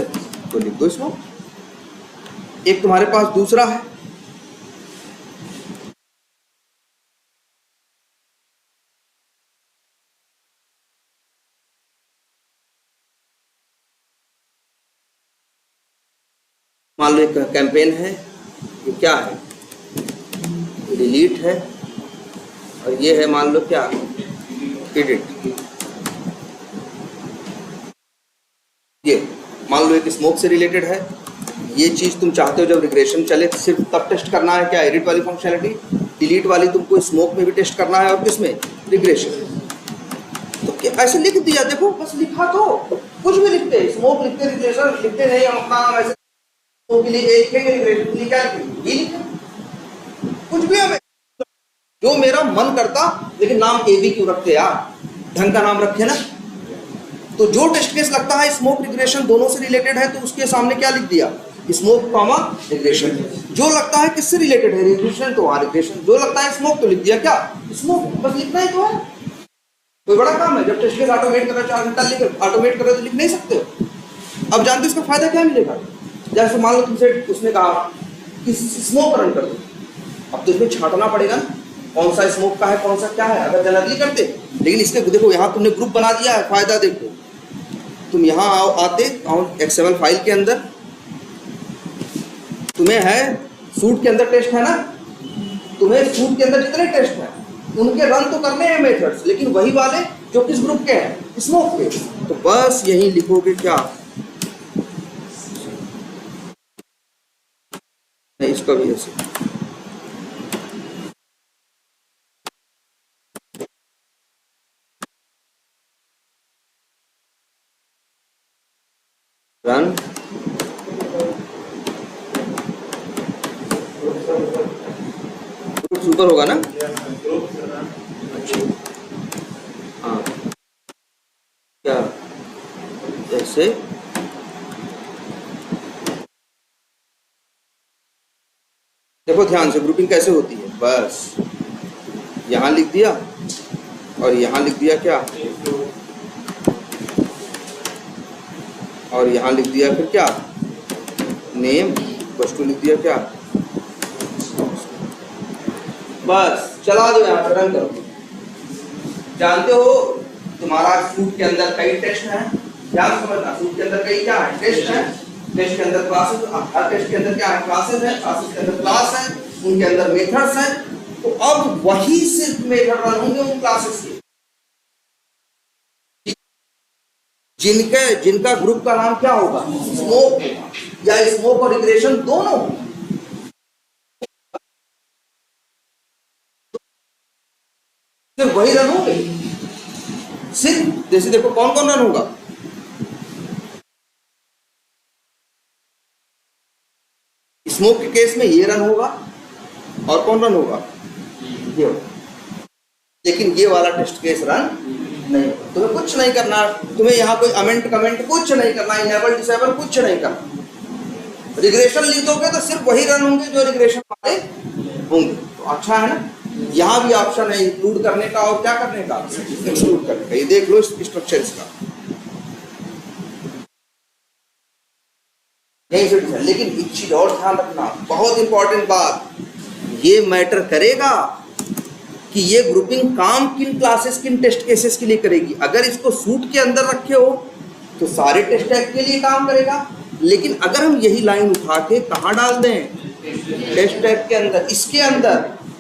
तो लिख दो स्मोक। एक तुम्हारे पास दूसरा है, मान लो एक कैंपेन है, ये क्या है, डिलीट है, और ये है मान लो क्या, एडिट। ये मान लो एक स्मोक से रिलेटेड है, ये चीज तुम चाहते हो जब रिग्रेशन चले तो सिर्फ तब टेस्ट करना है क्या, एडिट वाली फंक्शनलिटी। डिलीट वाली तुमको स्मोक में भी टेस्ट करना है और किसमें, रिग्रेशन। तो क्या ऐसे लिख दिया, देखो बस लिखा, तो कुछ भी लिखते, स्मोक लिखते, रिग्रेशन लिखते नहीं, हम अपना नाम ऐसे के लिए एक है, रिग्रेशन के लिए क्या लिखेंगे, ये लिखें कुछ भी। हमें जो मेरा मन करता, लेकिन नाम एबी क्यों रखते यार, ढंग का नाम रखे ना। तो जो टेस्ट केस लगता है स्मोक रिग्रेशन दोनों से रिलेटेड है, तो उसके सामने क्या लिख दिया, स्मोक कॉमा रिग्रेशन। जो लगता है किससे रिलेटेड है, रिग्रेशन, तो वहां रिग्रेशन। जो लगता है स्मोक, तो लिख दिया क्या, स्मोक। बस लिखना ही तो है, कोई बड़ा काम है। जब टेस्ट केस ऑटोमेट कर रहे, 4 घंटा लिख ऑटोमेट कर रहे तो लिख नहीं सकते हो। अब जानते हो इसका फायदा क्या मिलेगा। जैसे मान लो तुमसे उसने कहा कि स्मोक रन कर दो, अब तो इसमें छांटना पड़ेगा ना कौन सा स्मोक का है, कौन सा क्या है, अगर जनरली करते। लेकिन इसके देखो यहाँ तुमने ग्रुप बना दिया है, फायदा देखो, तुम यहाँ आते XML फाइल के अंदर, तुम्हें है सूट के अंदर टेस्ट है ना, तुम्हें सूट के अंदर जितने टेस्ट हैं उनके रन तो करने हैं मेथड्स, लेकिन वही वाले जो किस ग्रुप के हैं, स्मोक के। तो बस यही लिखोगे क्या, नहीं इसका भी ऐसे रन सुपर होगा ना। अच्छा हाँ, क्या ऐसे देखो ध्यान से ग्रुपिंग कैसे होती है, बस यहाँ लिख दिया और यहाँ लिख दिया क्या, और यहाँ लिख दिया फिर क्या, नेम वस्तु लिख दिया क्या, बस चला दो यहाँ से, रन करो। जानते हो तुम्हारा सूट के अंदर कई टेस्ट हैं, ध्यान समझना, सूट के अंदर कई क्या है, टेस्ट है। टेस्ट के अंदर क्लासेस, हर टेस्ट के अंदर क्या है, क्लासेस है, क्लासेस के अंदर क्लास है, उनके अंदर मेथड्स हैं। तो अब वही सिर्फ मेथड रन होंगे उन क्लासेस के, जिनका ग्रुप का नाम क्या होगा, स्मोक, या स्मोक और रिग्रेशन दोनों। सिर्फ वही रन होंगे, सिर्फ जैसे देखो कौन कौन रन होगा, स्मोक के केस में ये रन होगा, और कौन रन होगा, ये होगा। लेकिन ये वाला टेस्ट केस रन नहीं, तुम्हें कुछ नहीं करना, तुम्हें यहाँ कोई अमेंड कमेंट कुछ नहीं करना, इनेबल डिसेबल कुछ नहीं करना। रिग्रेशन लिख दोगे तो सिर्फ वही रन होंगे जो रिग्रेशन वाले होंगे। तो अच्छा है ना, यहाँ भी ऑप्शन है इंक्लूड करने का और क्या करने का, एक्सक्लूड करने का। ये देख लो स्ट्रक्चर इसका, यही से। लेकिन एक चीज और ध्यान रखना, बहुत इंपॉर्टेंट बात, ये मैटर करेगा कि ये ग्रुपिंग काम किन क्लासेस, किन टेस्ट केसेस के लिए करेगी। अगर इसको सूट के अंदर रखे हो तो सारे टेस्ट टैग के लिए काम करेगा, लेकिन अगर हम यही लाइन उठा के कहाँ डाल दें, टेस्ट टैग के अंदर, इसके अंदर,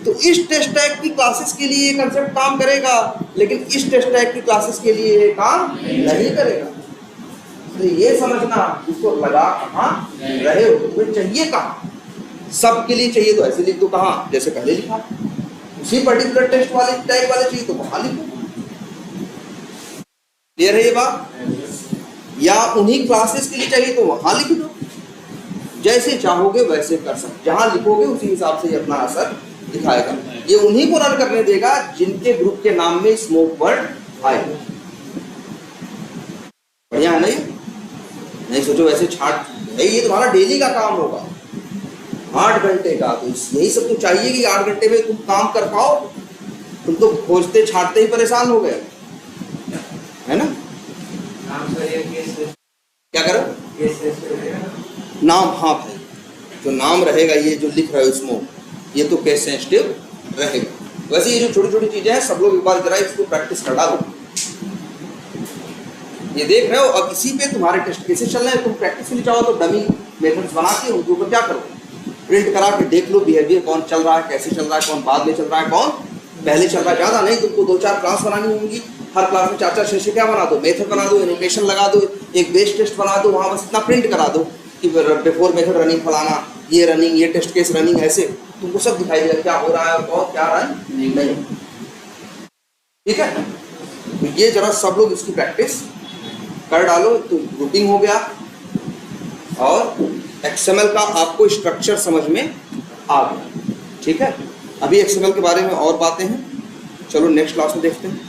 तो इस टेस्ट टैग की क्लासेस के लिए ये कंसेप्ट काम करेगा, लेकिन इस टेस्ट टैग की क्लासेस के लिए ये काम नहीं करेगा। तो ये समझना, इसको लगा कहाँ रहे हो, तुम्हें चाहिए कहाँ, सबके लिए चाहिए तो ऐसे लिख दो, कहाँ जैसे पहले लिखा, उसी पर्टिकुलर टेस्ट वाले टैग वाले चाहिए तो वहां लिखो। क्लियर है ये बात, या उन्हीं क्लासेस के लिए चाहिए तो वहां लिख दो, जैसे चाहोगे वैसे कर सकते, जहां लिखोगे उसी हिसाब से अपना असर दिखाएगा। ये उन्हीं को रन करने देगा जिनके ग्रुप के नाम में स्मोक वर्ड आए। बढ़िया है ना? ये नहीं सोचो वैसे छाट, ये तुम्हारा डेली का काम होगा 8 घंटे का, तो यही सब तो चाहिए कि 8 घंटे में तुम काम कर पाओ। तुम तो खोजते छाटते ही परेशान हो गए, है ना? क्या करो? नाम, हाँ भाई, जो नाम रहेगा, ये जो लिख रहे हो स्मोक, ये तो केस सेंसिटिव रहेगा। वैसे ये जो छोटी छोटी चीजें हैं, सब लोग एक बार जरा इसको प्रैक्टिस करा दो। ये देख रहे हो, अब इसी पे तुम्हारे टेस्ट केसेस चल रहे हैं। तुम प्रैक्टिस के लिए चाहो तो डमी मेथड्स बना के उनके ऊपर क्या करो, प्रिंट करा के देख लो बिहेवियर कौन चल रहा है, कैसे चल रहा है, कौन बाद में चल रहा है, कौन पहले चल रहा है। ज़्यादा नहीं, तुमको 2-4 क्लास बनानी होंगी, हर क्लास में 4-4 6 क्या बना दो, मेथड बना दो, एनिमेशन लगा दो, एक बेस टेस्ट बना दो, वहाँ बस इतना प्रिंट करा दो कि बिफोर मेथड रनिंग फलाना, ये रनिंग, ये टेस्ट केस रनिंग, ऐसे तुमको सब दिखाई देगा क्या हो रहा है और क्या रन नहीं। ठीक है, तो ये जरा सब लोग इसकी प्रैक्टिस कर डालो, तो ग्रुपिंग हो गया और XML का आपको स्ट्रक्चर समझ में आ गया। ठीक है, अभी XML के बारे में और बातें हैं, चलो नेक्स्ट क्लास में देखते हैं।